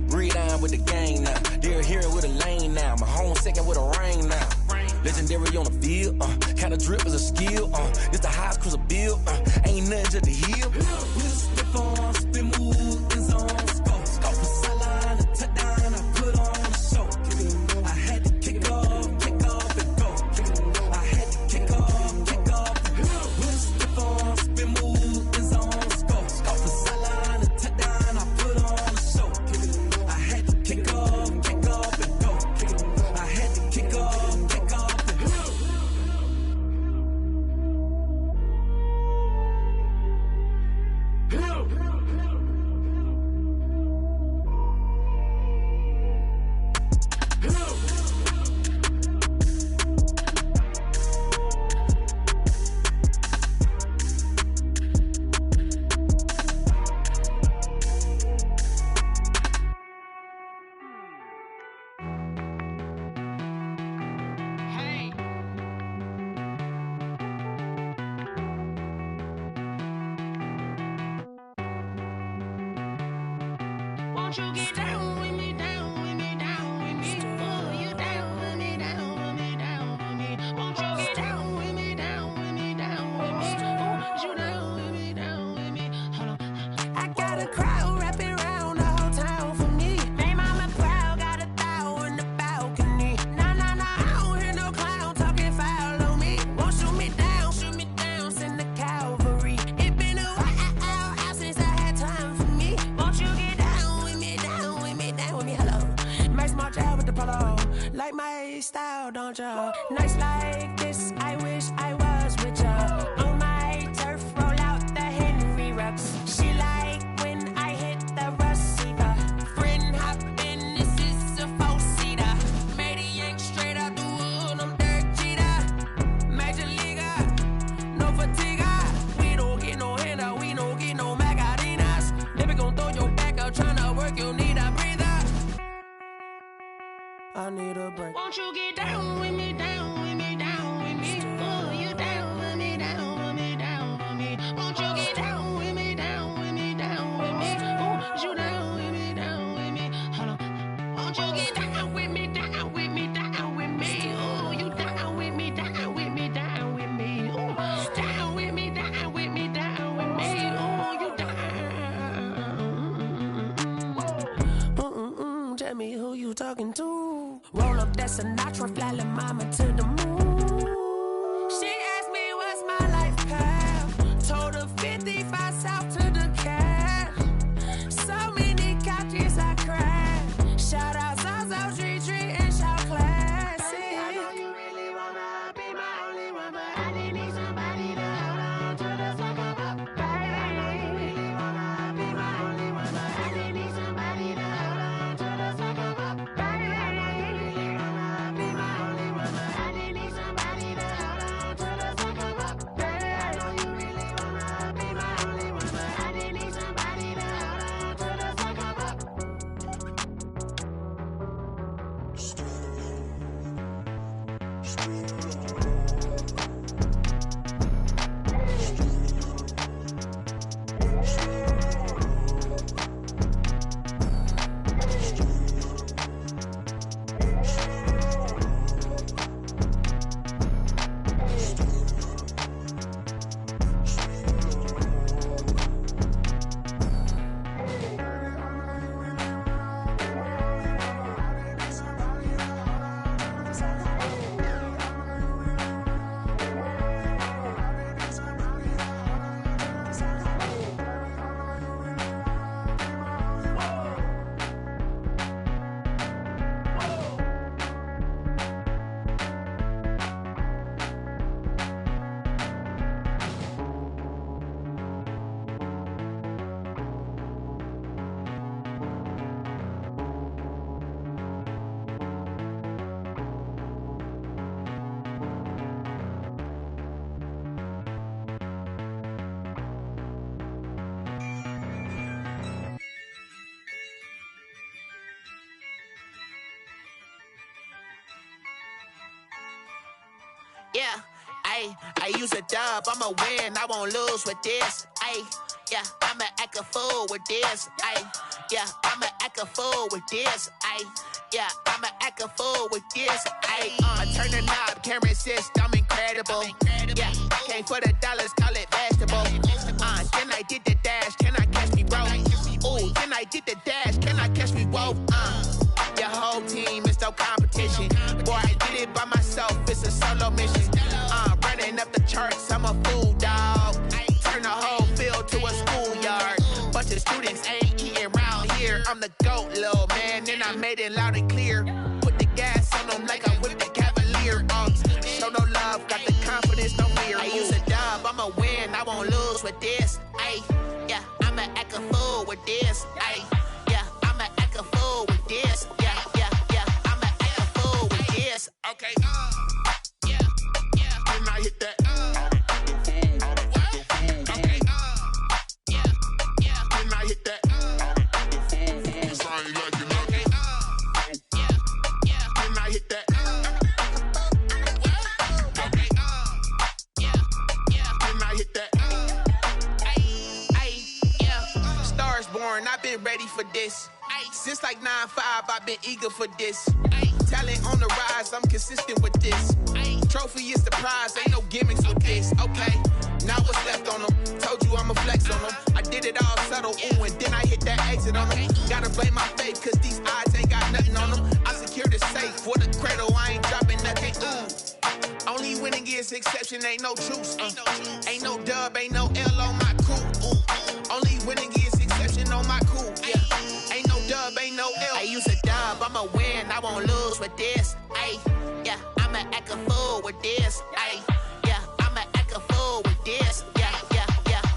Read on with the game now. They're here with a lane now. My home second with a rain now. Legendary on the field, kind of drip is a skill. It's the highest cruiser bill, ain't nothing to the heel. We step on, spin move, and zone, let's go. From sideline to touchdown, I put on the show. I had to kick off and go. I had to kick off and go. We step on, spin move, and zone, let's go. From sideline to touchdown, I put on the show. I had to kick off and go. I had to kick off and go. Won't you get down with me, down with me, down with me? Oh, you down with me, down with me, down with me. Won't you get down with me, down with me, down with me? Oh, you down with me, down with me? Hold on. I got a crowd wrapping around the whole town for me. Name on my crowd, got a thou in the balcony. Nah, I don't hear no clown talking foul on me. Won't shoot me down, send the cavalry. It been a while since I had time for me. Won't you get down with me, down with me, down with me? Hello. Max March out with the polo. Like my style, don't ya? Nights like this, I wish I was with ya. On my turf, roll out the Henry Rux. She like when I hit the receiver. Friend hop in, this is a four-seater. Made a yank straight out the wood, I'm Derek Jeter. Major leaguer, no fatigue. We don't get no handout, we don't get no Macarinas. Never gon' throw your back out, tryna work, you need a breather. I need a break. Won't you get down with me, down with me, down with me? Oh, you down with me, down with me, down with me? Won't you get down with me, down with me, down with me? Oh, you down with me, down with me? Hold on. Won't you get down with me, down with me, down with me? Oh, you down with me, down with me, down with me? Oh, down with me, down with me. Roll up that Sinatra, fly la mama to the moon. She asked me what's my life path. Told her 55 south to the cab. So many couches I cried. Shout out South Street and shout classic. I know you really wanna be my only one, but I didn't need somebody to hold on to the second up. I know you really wanna be my only one, but I didn't need somebody to hold on to the second up. I know you really wanna be my only one, but I didn't need somebody to hold on to the second up. I know you really wanna be my only one, but I didn't need somebody to hold on to the second up. Yeah, I use a dub, I'ma win, I won't lose with this. Yeah, I'ma act a fool with this. Yeah, I'ma act a fool with this. Yeah, I'ma act a fool with this. I turn the knob, camera assist, I'm incredible. Yeah, came for the dollars, call it vegetable. Then I did the dash, can I catch me, bro? Ooh, then I did the dash, can I catch me, whoa? Your whole team is no competition. Boy, I did it by myself, it's a solo mission. Running up the charts, I'm a fool, dog. Turn the whole field to a schoolyard. Bunch of students ain't eating round here. I'm the GOAT, little man, and I made it loud and clear. Put the gas on them like I whipped the Cavalier. Show no love, got the confidence, no fear. I use a dub, I'ma win, I won't lose with this. Yeah, I'ma act a fool with this. Yeah, I'ma act a fool with this. Yeah, I'ma act a fool with this. Okay, yeah, when I hit that. Okay, yeah, when I hit that. Cause I ain't like it. Okay, yeah, when I hit that. Okay, yeah, when I hit that. Yeah, Stars born, I've been ready for this. Since like 9-5, I've been eager for this. Talent on the rise, I'm consistent with this. Trophy is the prize, ain't no gimmicks with this. Okay, now what's left on them? Told you I'ma flex on them. I did it all subtle, ooh, and then I hit that exit on them. Gotta blame my faith, cause these odds ain't got nothing on them. I secure the safe for the cradle, I ain't dropping nothing, ooh. Only winning is exception, ain't no truce. Ain't no dub, ain't no L on my crew. Only winning is exception on my crew. Yeah, ain't no dub, ain't no L. I use a dub, I'ma win, I won't lose with this. Yeah, I'ma act a fool with this. Yeah, I'ma act a fool with this. Yeah,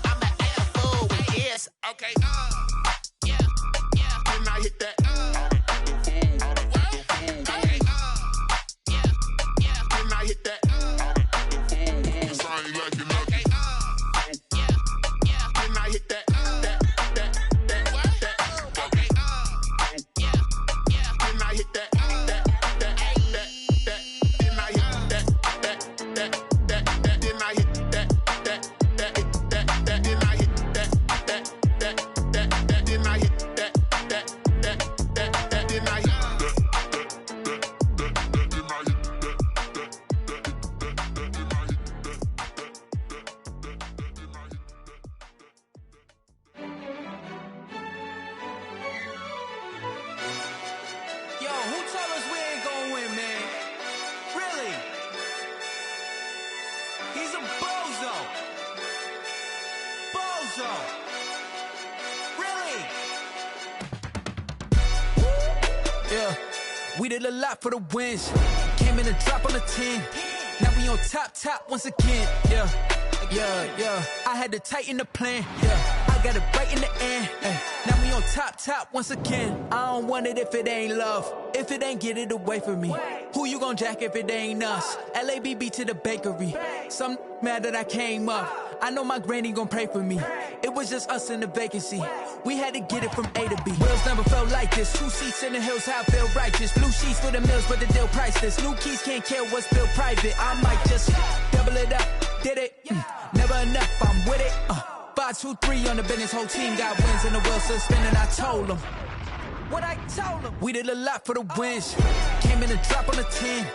I'ma act a fool with this. Okay, yeah, when I hit that. Okay, yeah, when I hit that. Cause I ain't like it. Okay, yeah, when I hit that. Okay, yeah, when I hit that. so. Really? Yeah, we did a lot for the wins. Came in a drop on the 10. Now we on top once again. Yeah. I had to tighten the plan. Yeah, I got it right in the end. Now we on top once again. I don't want it if it ain't love. If it ain't, get it away from me. Who you gon' jack if it ain't us? LABB to the bakery. Some mad that I came up. I know my granny gon' pray for me. It was just us in the vacancy. We had to get it from A to B. Wheels never felt like this. 2 seats in the hills, how I feel righteous. Blue sheets for the mills, but the deal priceless. New keys can't kill what's built private. I might just double it up. Did it? Never enough, I'm with it. 5, 2, 3 on the business. Whole team got wins and the wheels still spinning. I told them what I told them. We did a lot for the wins. Came in a drop on the 10.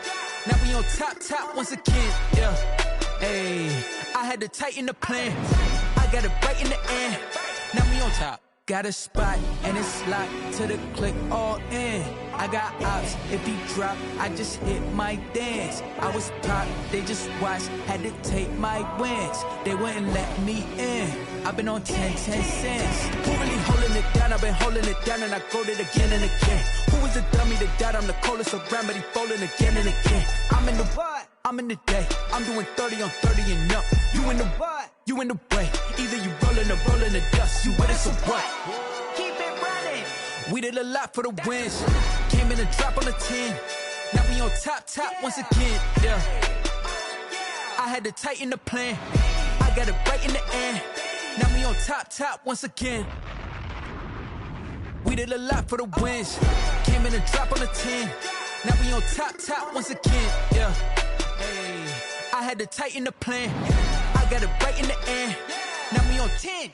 Now we on top once again. Yeah. Hey, I had to tighten the plan. I got it right in the end. Now we on top. Got a spot and it's locked to the click all in. I got ops, if he drop, I just hit my dance. I was pop, they just watched, had to take my wins. They wouldn't let me in. I've been on 10 cents. Who really holding it down? I've been holding it down and I go it again and again. Who was the dummy that died? I'm the coldest around, but he folding again and again. I'm in the what? I'm in the day. I'm doing 30 on 30 and up. You in the what? You in the way. Either you rolling or rolling the dust. You with us or what? Keep it running. We did a lot for the wins. Came in a drop on the 10. Now we on top once again. Yeah. I had to tighten the plan. I got it right in the end. Now we on top once again. We did a lot for the wins. Came in a drop on the 10. Now we on top once again. Yeah. Hey, I had to tighten the plan. I got it right in the end. Now we on 10.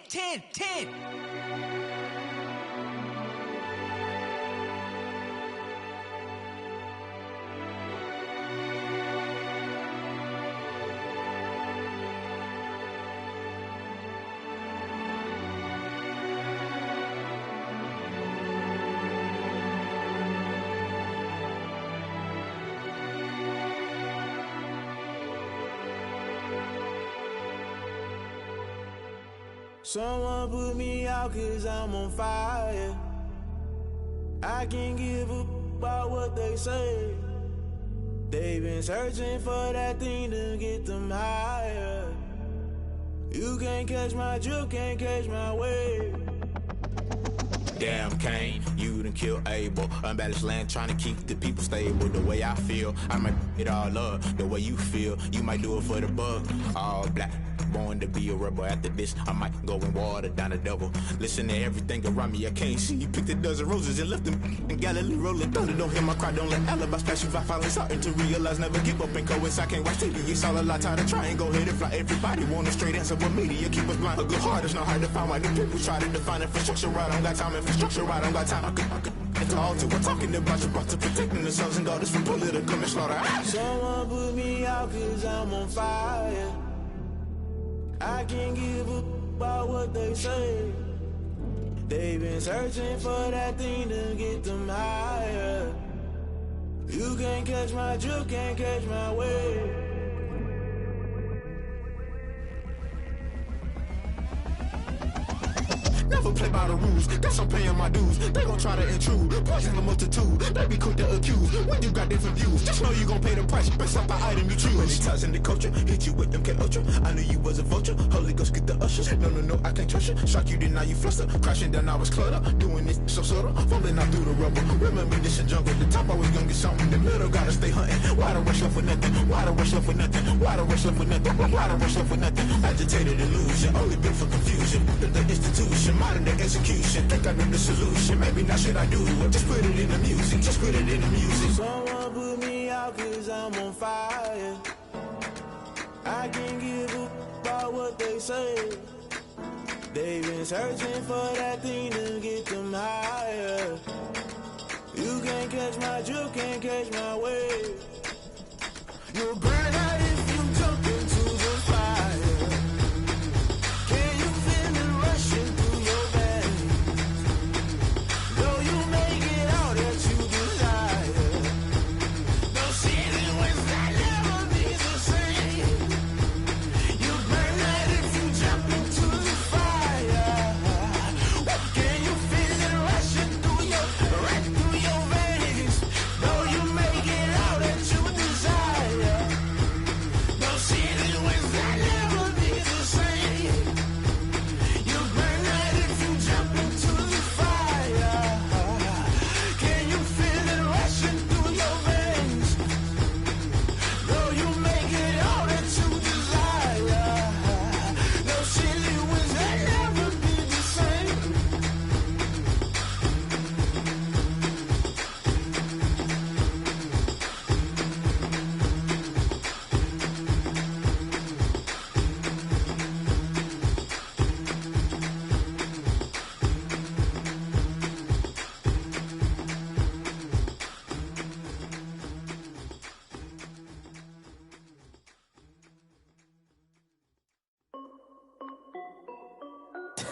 Someone put me out 'cause I'm on fire. I can't give a about what they say. They've been searching for that thing to get them higher. You can't catch my drift, can't catch my wave. Damn Kane, you done killed Abel. Unbalanced land trying to keep the people stable. The way I feel, I might it all up. The way you feel, you might do it for the buck. All black, born to be a rebel. After this, I might go and water down the devil. Listen to everything around me, I can't see. You picked a dozen roses and left them in Galilee rolling thunder. Don't hear my cry, don't let alibis pass you by. Finally starting to realize, never give up and coincide. Can't watch TV, it's all a lot. Tired of trying, go ahead and fly. Everybody want a straight answer, but media keep us blind. A good heart is not hard to find. Why the people try to define infrastructure right? I don't got time, infrastructure right? I don't got time. I could into altar. We're talking about you, brought to protecting the sons and daughters from political and slaughter. Someone put me out 'cause I'm on fire. I can't give a about what they say. They've been searching for that thing to get them higher. You can't catch my drift, can't catch my wave. Never play by the rules, guess I'm paying my dues. They gon' try to intrude, poison the multitude. They be quick to accuse, when you got different views. Just know you gon' pay the price, based off the item you choose. Many times in the culture, hit you with them K-Ultra. I knew you was a vulture, Holy Ghost get the ushers. No, I can't trust you. Shock you, then now you fluster. Crashing down, I was cluttered. Doing this so subtle, falling out through the rubble. Remember this a jungle, the top always gonna get something. The middle gotta stay hunting. Why the rush left for nothing? Why the rush left for nothing? Why the rush left for nothing? Why the rush left for nothing? Agitated illusion, only built for confusion. The institution, modern day execution. Think I know the solution, maybe not should I do it. Just put it in the music, just put it in the music. Someone put me out 'cause I'm on fire. I can't give a about what they say. They've been searching for that thing to get them higher. You can't catch my drift, can't catch my wave. You'll burn out if you jump into the fire. Can you feel it rushing through your veins? Though you make it all that you desire. No city was that never be the same. You burn out if you jump into the fire.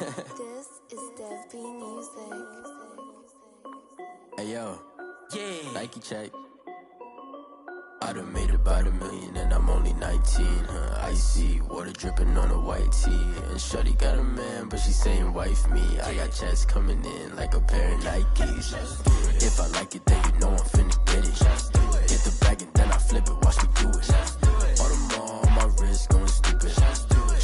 This is Dev B Music. Hey yo, yeah. Nike check. I done made about $1 million and I'm only 19. Icy water dripping on a white tee. And shorty got a man, but she saying wife me. I got checks coming in like a pair of Nikes. If I like it, then you know I'm finna get it. Get the bag and then I flip it, watch me do it. All them on my wrist going stupid.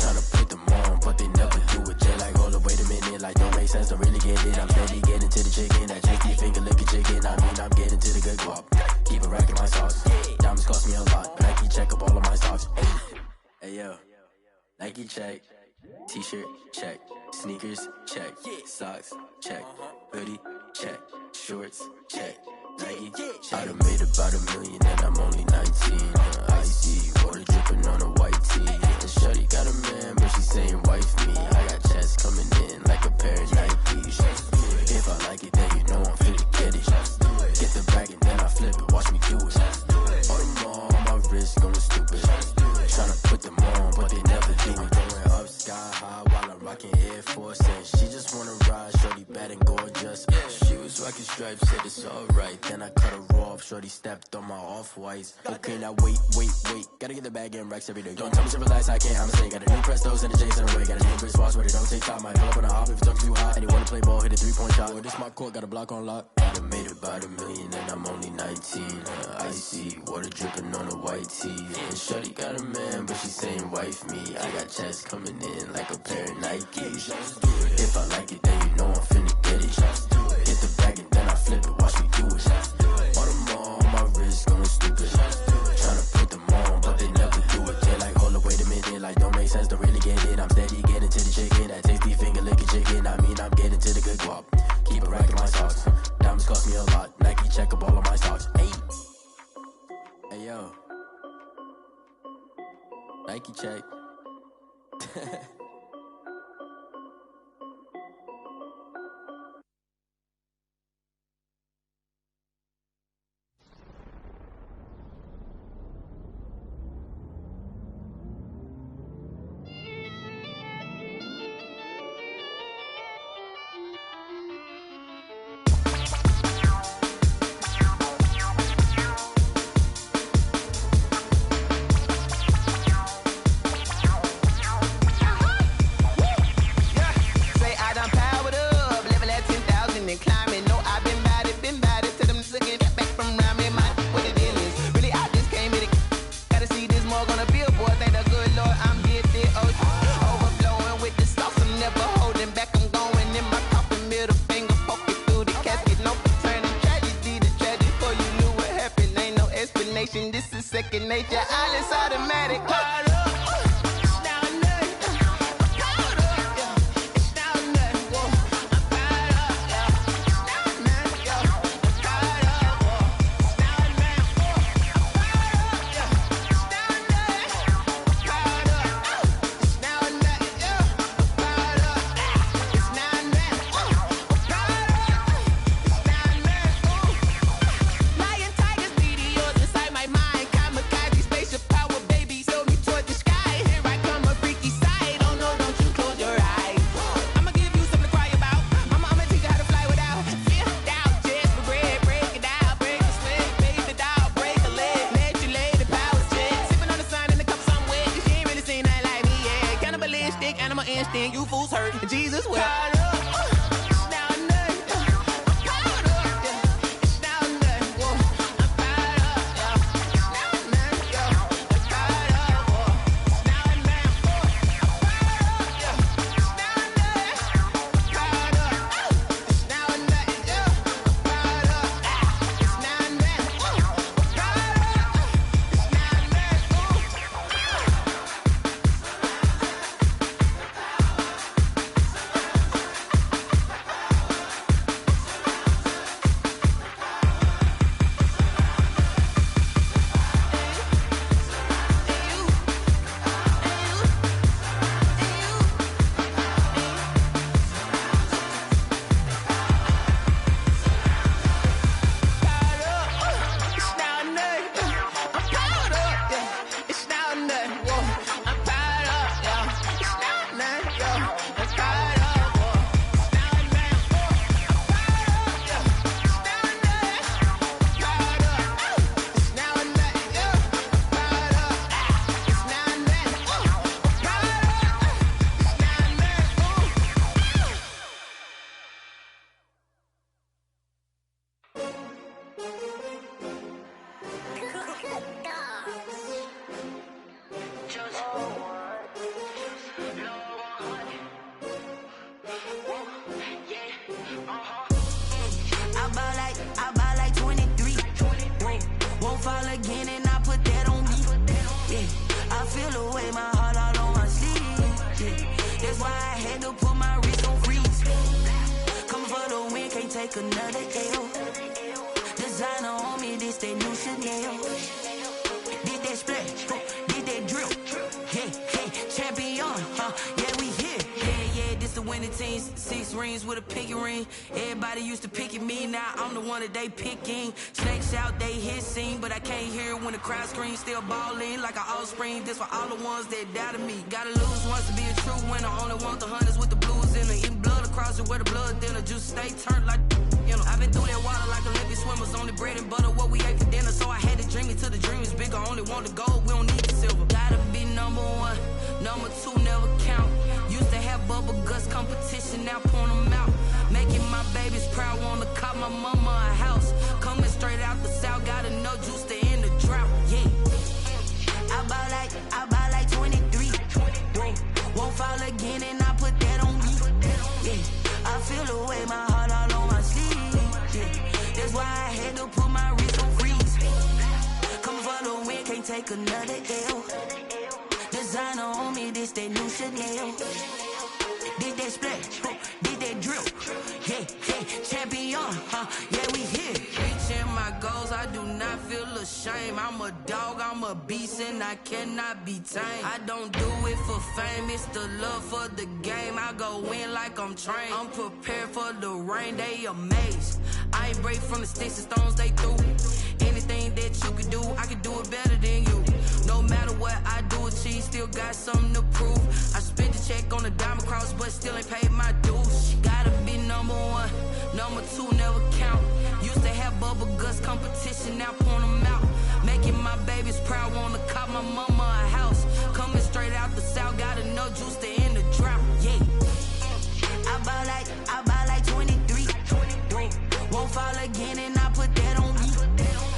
Tryna put them on, but they never do it. They like, hold up, wait a minute, like don't make sense, don't really get it. I'm steady getting to the chicken, that chicky finger licking chicken. I mean, I'm getting to the good guap. Keep it racking my sauce. Diamonds cost me a lot. Nike check up all of my stocks. Hey yo, Nike check. T-shirt check. Sneakers check. Socks check. Hoodie check. Shorts check. Nike. I done made about $1 million and I'm only 19. Icy water dripping on a white tee. And shorty got a man, but she saying wife me. I got checks coming in like a pair of Nikes. If I like it, then you know I'm finna get it. Get the bag and then I flip it, watch me do it. All them on my wrist going stupid. Tryna put them on, but they never do it. Going up sky high while I'm rocking Air Force. And she just wanna ride, shorty bad and gorgeous. She was rocking stripes, said it's alright. Then I cut her off, shorty stepped on my off-whites. Okay, now wait. Gotta get the bag and racks every day. Don't tell me to relax, I can't, I'ma say. Got a new Prestos and a J's in a way. Got a new Chris Foss, but it don't take time. I pull up on a hop if it's talking too hot. And you wanna play ball, hit a 3-point shot. Or this my court, got a block on lock. I done made about $1 million and I'm only 19. Icy water dripping on a white tee. And shorty got a man, but she saying wife me. I got checks coming in like a pair of Nikes. If I like it, then you know I'm finna get it. Get the bag and then I flip it, watch me do it. All them on my wrist going stupid. Tryna put them on, but they never do it. They like, hold up, wait a minute, like don't make sense, don't really get it. I'm steady getting to the chicken, that tasty finger licking chicken. I mean, I'm getting to the good guap. Keep it racking my socks. Diamonds cost me a lot. Nike check up all of my stocks. Hey yo, Nike check. This is second nature, all is automatic. You fools hurt. Jesus will. again and I put that on me. Yeah, I feel the way my heart all on my sleeve. Yeah, that's why I had to put my wrist on freeze. Come for the win, can't take another L. Designer on me, this that new Chanel. Did that splash, did that drill. Yeah, champion, yeah, we here. Yeah, this the winning team. 6 rings with a pinky ring. Everybody used to pick at me, now I'm the one that they picking. Snakes out, they hit scene, but I can't hear it when the crowd screams. Still balling like an offspring. This for all the ones that doubted me. Gotta lose once to be a true winner. Only want the hunters with the blues in it. Eating blood across it where the blood dinner. Just stay turned like, you know. I've been through that water like Olympic swimmers. Only bread and butter, what we ate for dinner. So I had to dream it till the dream is bigger. Only want the gold, we don't need the silver. Gotta be number 1, number 2 never count. Used to have bubble guts competition, now point them out. Making my babies proud, wanna cop my mama a house. Coming straight out the south, got enough juice to end the drought. Yeah, I buy like 23. Whoa, won't fall again and I put that on me. Yeah, I feel the way my heart all on my sleeve. Yeah, that's why I had to put my wrist on freeze. Coming for the win, can't take another L. Designer on me, this that new Chanel. Did that splash, did that drill. Yeah, champion, yeah, we here. Reaching my goals, I do not feel ashamed. I'm a dog, I'm a beast, and I cannot be tamed. I don't do it for fame, it's the love for the game. I go in like I'm trained. I'm prepared for the rain, they amazed. I ain't break from the sticks and stones they threw. Anything that you can do, I can do it better than you. No matter what I do, achieve, still got something to prove. I spent the check on the diamond cross, but still ain't paid my dues. Gotta be number 1, number 2 never count. Used to have bubble guts competition, now point them out. Making my babies proud, wanna cop my mama a house. Coming straight out the south, got enough juice to end the drought. Yeah, I buy like 23. Whoa, won't fall again and I put that on me.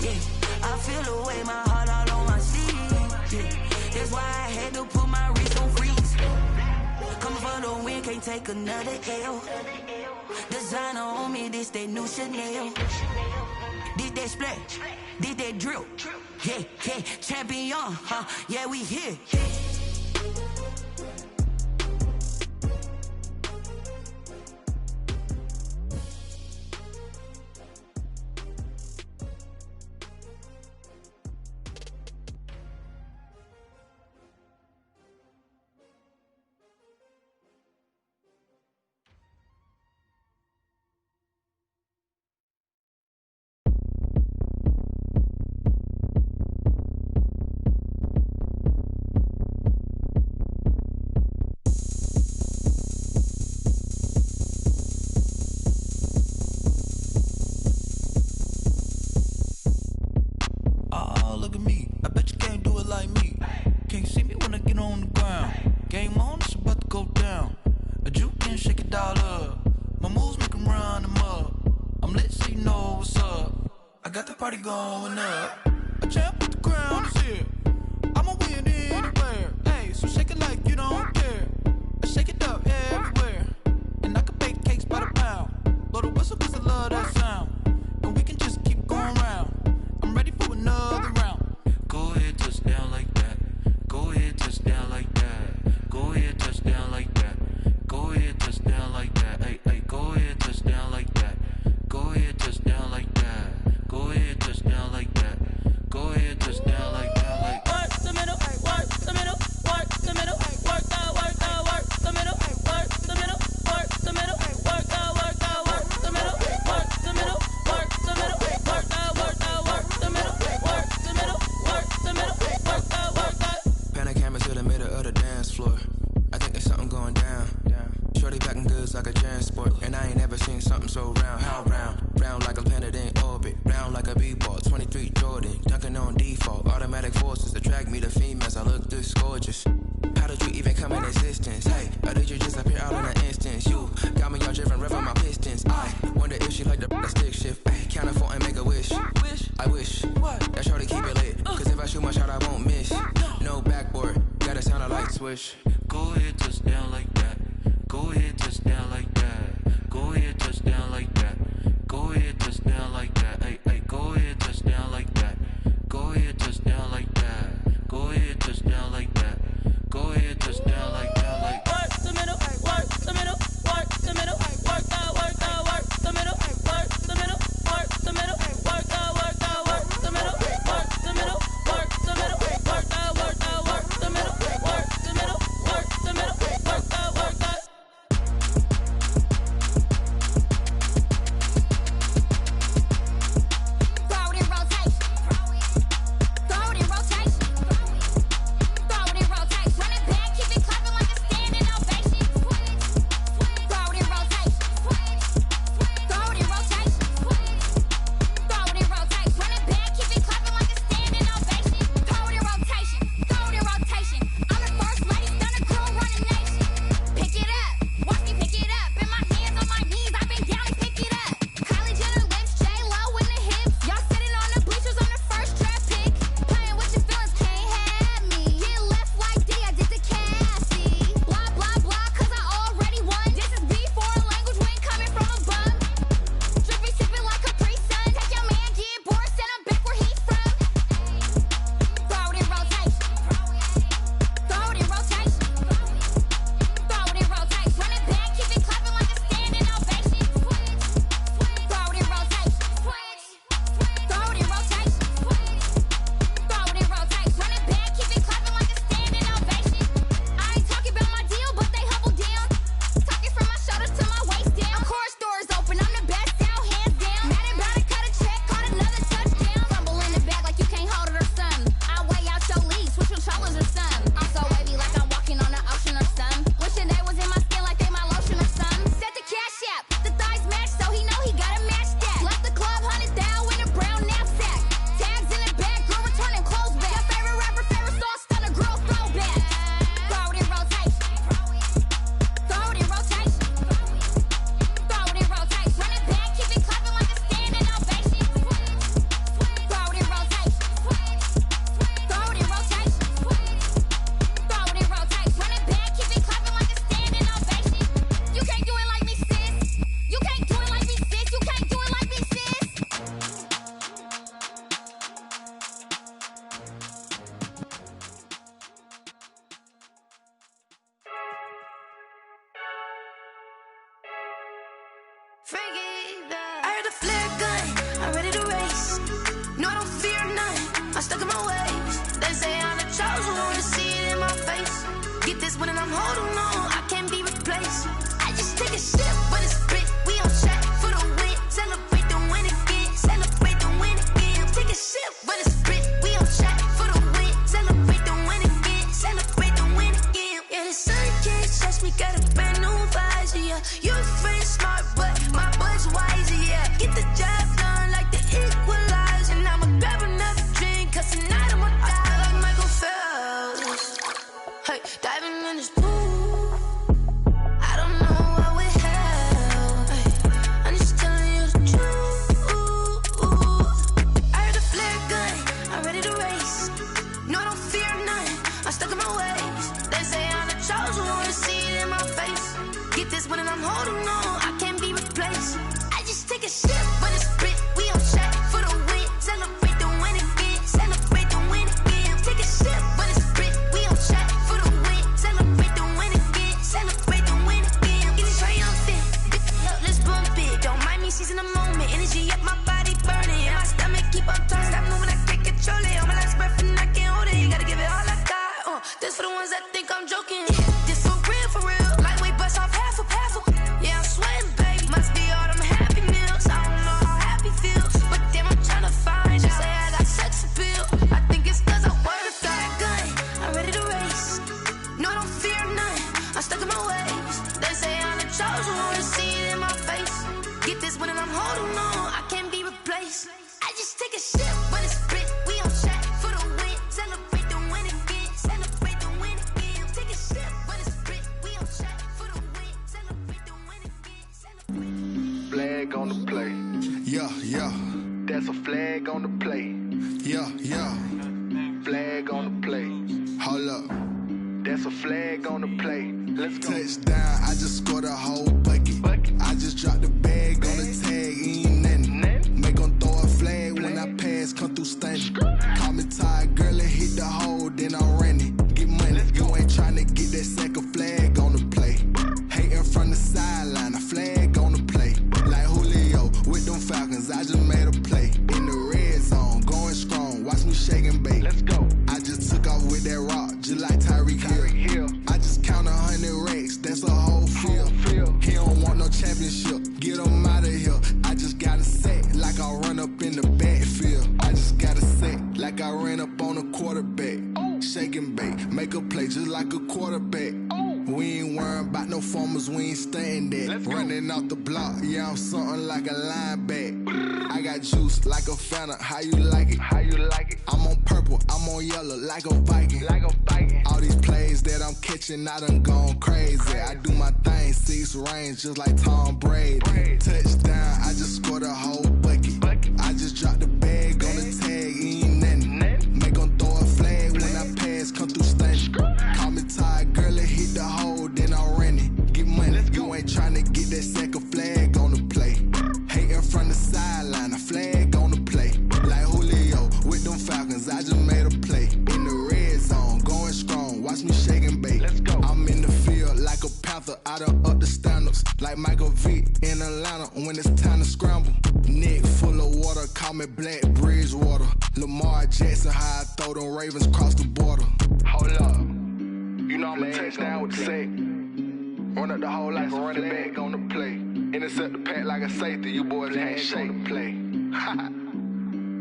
Yeah, I feel the way my heart all on my sleeve. Yeah, that's why I had to put my wrist on freeze. Coming for the win, can't take another L. Designer on me, this that new Chanel. Did that splash, did that drill. Yeah, champion, yeah, we here. Going up, a champ with the crown is here. I'ma win anywhere. Hey, so shake it like you don't care. I shake it up everywhere, and I can bake cakes by the pound. Blow the whistle 'cause I love that sound, and we can just keep going round. I'm ready for another round. Go ahead, touch down like that. Go ahead, touch down like that. Go ahead, touch down like that. Go ahead, touch down like that. Hey, go ahead, touch down like that. Go ahead, touch down like that. Go ahead, touch down like that. Go ahead, touch down like that. Like work the middle, work the middle, work the middle, work the middle, work the middle, work the middle, work the middle, work the middle, work the middle, work the middle, work the middle, work the middle, work the. Pan a camera to the middle of the dance floor. I think there's something going down. Shorty packing goods like a transport, and I ain't never seen something so round. How round? Round like a planet in orbit, round like a b-ball. 23 Jordan, dunking on default. Automatic forces attract me to females. I look this gorgeous. How did you even come in existence? Hey, or did you just appear out in an instance? You got me all driven, revving my pistons. I wonder if she like the stick shift. Ay, count a 4 and make a wish. I wish that shorty keep it lit. 'Cause if I shoot my shot, I won't miss. No backboard, gotta sound a light switch. Go ahead, touch down like that. Go ahead, touch down like that. Go ahead, touch down like that. Go ahead, touch down like that. Hey, go ahead, touch down like that. Go ahead. place. Get this when I'm holding on, I can't be replaced. I just take a sip, but it's split. We on track for the win. Celebrate the win again. Celebrate the win again. Take a sip, but it's split. We on track for the win. Celebrate the win again. Celebrate the win again. Yeah, the sun can't touch me. Got a brand new visor. Yeah, you're friend smart, but my bud's wiser. Yeah, get the job done like the equalizer. And I'ma grab another drink, 'cause tonight I'ma die like Michael Phelps. Hey, diving in this pool. I don't know what we have. Hey, I'm just telling you the truth. I heard the flare gun, I'm ready to race. No, I don't fear none, I'm stuck in my ways. They say I'm the chosen one, to see it in my face. Get this when I'm holding on, I can't be replaced. I just take a sip, but it's split. We on track for the win. Celebrate the win again. Celebrate the win again. Take a sip, but it's split. We on track for the win. Celebrate the win again. Celebrate the win again. Getting triumphant. Let's bump it. Don't mind me seizing the moment. Energy up my body burning. And my stomach keep on turning. Stop moving, I can't control it. On my last breath and I can't hold it. You gotta give it all I got. This for the ones that think I'm joking. This for real, for real. Lightweight bust off half a. Yeah, I'm sweating, baby. Must be all them happy meals. I don't know how happy feels, but damn, I'm trying to find out. Say I got sex appeal. I think it's 'cause I wear the fat gun. I'm ready to race. No, I don't fear none. I'm stuck in my ways. They say I'm the chosen one, to see it in my face. Get this when I'm holding on, I can't be replaced. I just take a sip, but it's split. We on track for the win. Celebrate the win again. Celebrate the win again. Take a sip, but it's split. We on track for the win. Celebrate the win again. Flag on the play. Yeah, yeah. That's a flag on the play. Yeah, yeah. Flag on the play. Hold up. That's a flag on the play. Let's go. Touchdown, I just scored a whole bucket. I just dropped the bag on the tag, ain't nothing. Make 'em throw a flag when I pass, come through stunning. Call me tired, girl, and hit the hole, then I'm running. Get money, you ain't tryna get that second flag on the play. Hating from the sideline, a flag on the play. Like Julio with them Falcons, I just made a play. In the red zone, going strong, watch me shake and bake. Let's go. I just took off with that rock, just like Tyreek Hill. I just count 100 racks, that's a whole field. He don't want no championship, get him out of here. I just gotta set like I run up in the backfield. I just gotta set like I ran up on a quarterback. Shake and bake, make a play just like a quarterback. We ain't worrying about no formers, we ain't staying there. Running off the block, yeah, I'm something like a linebacker. I got juice like a Fanta, how you like it? How you like it? I'm on purple, I'm on yellow like a Viking. Like a Viking. All these plays that I'm catching, I done gone crazy. I do my thing, 6 range just like Tom Brady. Touchdown, I just scored a whole bucket. I just dropped the bag on the tag, ain't nothing. Make 'em throw a flag when I pass, come through stunning. Call me tired, girl, and hit the hole, then I'm running. Get money, you ain't tryna get that second flag on the play. Hating from the sideline, a flag on the play. Like Julio with them Falcons, I just made a play. In the red zone, going strong, watch me shake and bake. Let's go. I'm in the field like a panther, I done up the standards. Like Michael Vick in Atlanta when it's time to scramble. Neck full of water, call me Black Bridgewater. Lamar Jackson, how I throw them Ravens across the border. Hold up. You know I'm a touchdown with the sack. Run up the whole like a running back on the play. Intercept the pack like a safety, you boys can't shake the play.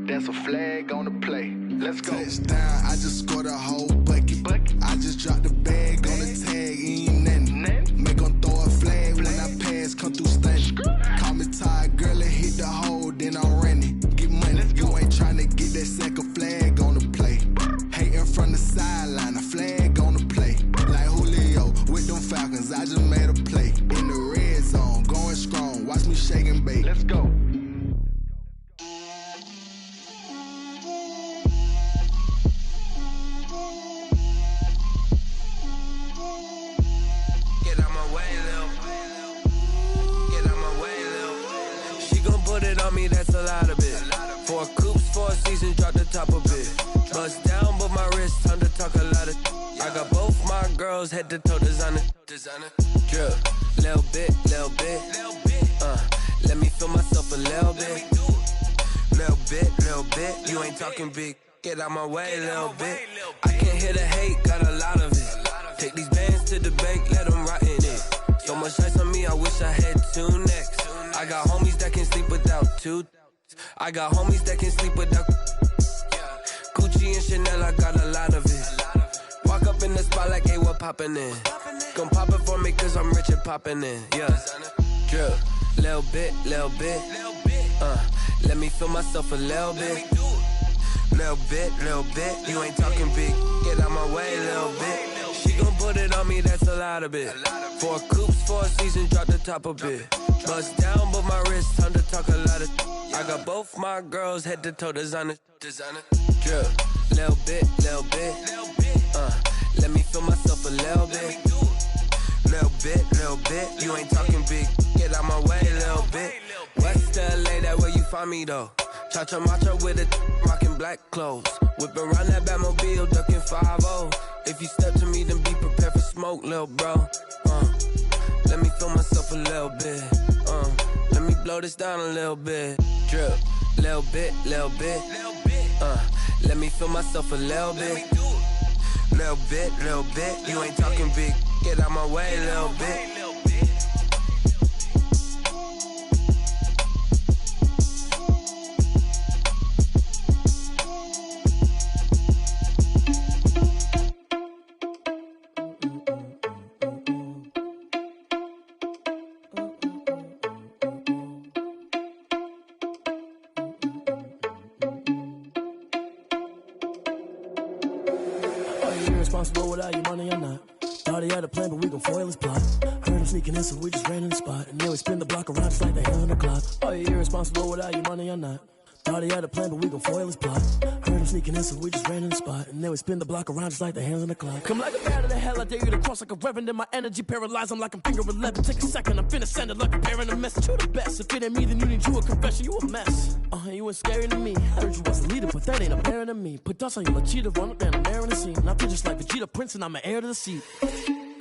That's a flag on the play. Let's go. Touchdown, I just scored a whole bucket. I just dropped the bag on the tag, ain't nothing. Make 'em throw a flag when I pass, come through stunning. Call me tired, girl, and hit the hole, then I'm running. Get money, you ain't tryna get that second flag on the play. Hating from the sideline, a flag on the play. Like Julio with them Falcons, I just made a play. In the red zone, going strong, watch me shake and bake. Let's go. On me, that's a lot of it. 4 coops, 4 seasons, drop the top of it. Bust down, but my wrist, time to talk a lot of. I got both my girls head to toe designer. Drip, little bit. Let me feel myself a little bit. Little bit. You ain't talking big. Get out my way, little bit. I can't hear the hate, got a lot of it. Take these bands to the bank, let them rot in it. So much ice on me, I wish I had 2 necks. I got homies that can sleep without 2. I got homies that can sleep without Gucci and Chanel, I got a lot of it. Walk up in the spot like, hey, what poppin' in? Gon' pop it for me cause I'm rich and poppin' in, yeah. Drip, little bit, let me feel myself a little bit. Little bit, you ain't talking big. Get out my way, little bit. She gon' put it on me, that's a lot of it. 4 coops, 4 seasons, drop the top a bit. Bust down, but my wrist, time to talk a lot of. I got both my girls head to toe designer. Drip, little bit, let me feel myself a little bit. Little bit, you ain't talking big. Get out my way, little bit. West LA, that where you find me though. Cha-cha matcha with it, rockin' black clothes. Whip around that Batmobile, duckin' 5-0. If you step to me, then be prepared for smoke, lil' bro. Let me feel myself a little bit. Let me blow this down a little bit. Drip, little bit. Let me feel myself a little bit. Little bit, you ain't talking big. Get out my way, little bit. Irresponsible without your money or not. Thought he had a plan, but we gon' foil his plot. Heard him sneaking in, so we just ran in the spot. And then we spin the block around just like the hand on the clock. Are you irresponsible without your money or not? Thought he had a plan, but we gon' foil his plot. Heard him sneaking in, so we just ran in the spot. And then we spin the block around just like the hands on the clock. Come like a bat of the hell, I dare you to cross like a reverend. In my energy paralyzed, I'm like I'm finger 11. Take a second, I'm finna send it like a bearing a message. You the best, if it ain't me, then you need you a confession. You a mess, you ain't scary to me. I heard you was a leader, but that ain't apparent to me. Put dust on you, cheetah, run up down the air in the scene. I feel just like Vegeta Prince, and I'm an heir to the seat.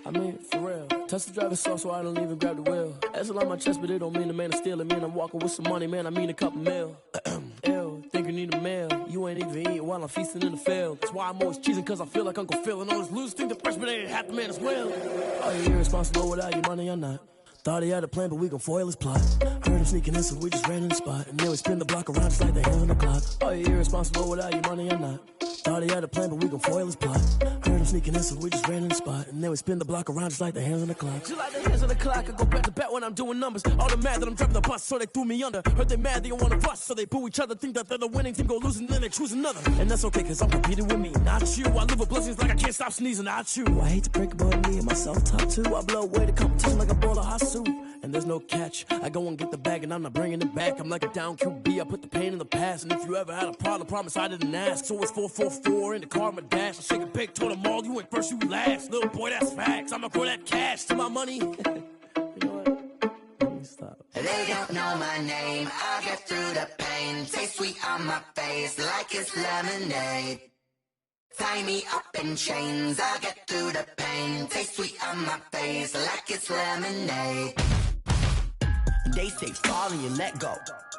I mean, for real. Touch the driver's soft, so I don't even grab the wheel. That's on my chest, but it don't mean the man is stealing. Man, I'm walking with some money, man, I mean a couple mil. Ew, think you need a meal. You ain't even eating while I'm feasting in the field. That's why I'm always cheesing, cause I feel like Uncle Phil. And all those losers think the freshman ain't half the man as well. Are you irresponsible without your money or not? Thought he had a plan, but we gon' foil his plot. Heard him sneaking in, so we just ran in the spot. And then we spin the block around just like the hands on the clock. Are you irresponsible without your money or not? Thought he had a plan, but we gon' foil his plot. Heard him sneaking in, so we just ran in the spot. And then we spin the block around just like the hands on the clock. Just like the hands on the clock, I go back to back when I'm doing numbers. All the mad that I'm driving the bus, so they threw me under. Heard they mad, they don't wanna bust, so they boo each other. Think that they're the winning team, go losing, then they choose another. And that's okay, cause I'm competing with me, not you. I live with blessings like I can't stop sneezing, not you. I hate to break it, but me and myself top two. I blow away the competition like a bowl of hot soup. And there's no catch, I go and get the bag and I'm not bringing it back. I'm like a down QB, I put the pain in the past. And if you ever had a problem, promise I didn't ask. So it's 444 in the car, my dash. I shake a big, told them all, you ain't first, you last. Little boy, that's facts, I'ma throw that cash to my money. You know what? Let me stop. They don't know my name, I get through the pain. Taste sweet on my face like it's lemonade. Tie me up in chains, I get through the pain. Taste sweet on my face like it's lemonade. They say fall and you let go,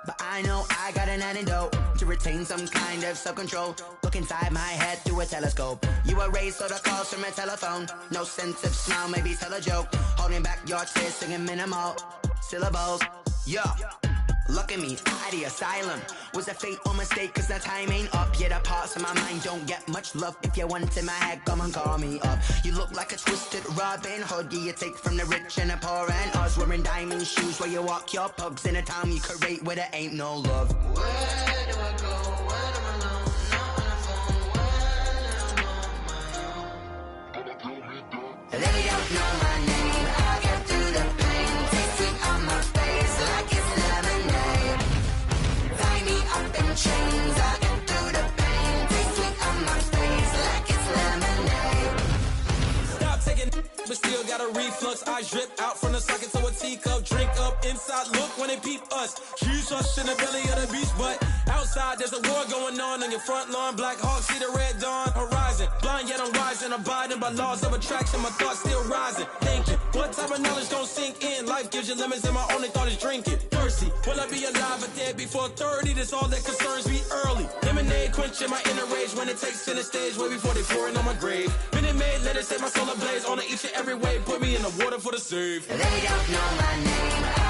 but I know I got an antidote to retain some kind of self-control. Look inside my head through a telescope. You erase all the calls from a telephone. No sense of smile, maybe tell a joke. Holding back your tears, singing minimal syllables. Yo, look at me, out of the asylum. Was a fate or mistake, cause the time ain't up. Yet the parts of my mind don't get much love. If you want in my head, come and call me up. You look like a twisted Robin Hood. You take from the rich and the poor and us. Wearing diamond shoes where you walk your pugs in a town you create where there ain't no love. Where do I go? When I'm alone, not on the phone, when I'm on my own. They don't know my name, I get through the pain. Taste sweet on my face like it's lemonade. Tie me up in chains, I get through the pain. Taste sweet on my face like it's lemonade. Stop taking but still got a reflux. I drip out from the socket to a teacup. Drink up inside, look when they peep us. Shoes us in the belly of the beach, but outside there's a war going on your front lawn. Black Hawk, see the red dawn horizon. Blind yet I'm rising. rising, abiding by laws of attraction. My thoughts still rising, thinking, what type of knowledge gon' sink in? Life gives you lemons and my only thought is drinking. Thirsty, will I be alive or dead before 30? That's all that concerns me early. Lemonade quenching my inner rage when it takes center stage way before they pouring on my grave. Minute Maid, let it set my soul ablaze on each and every way. Put me in the water for the save. They don't know my name.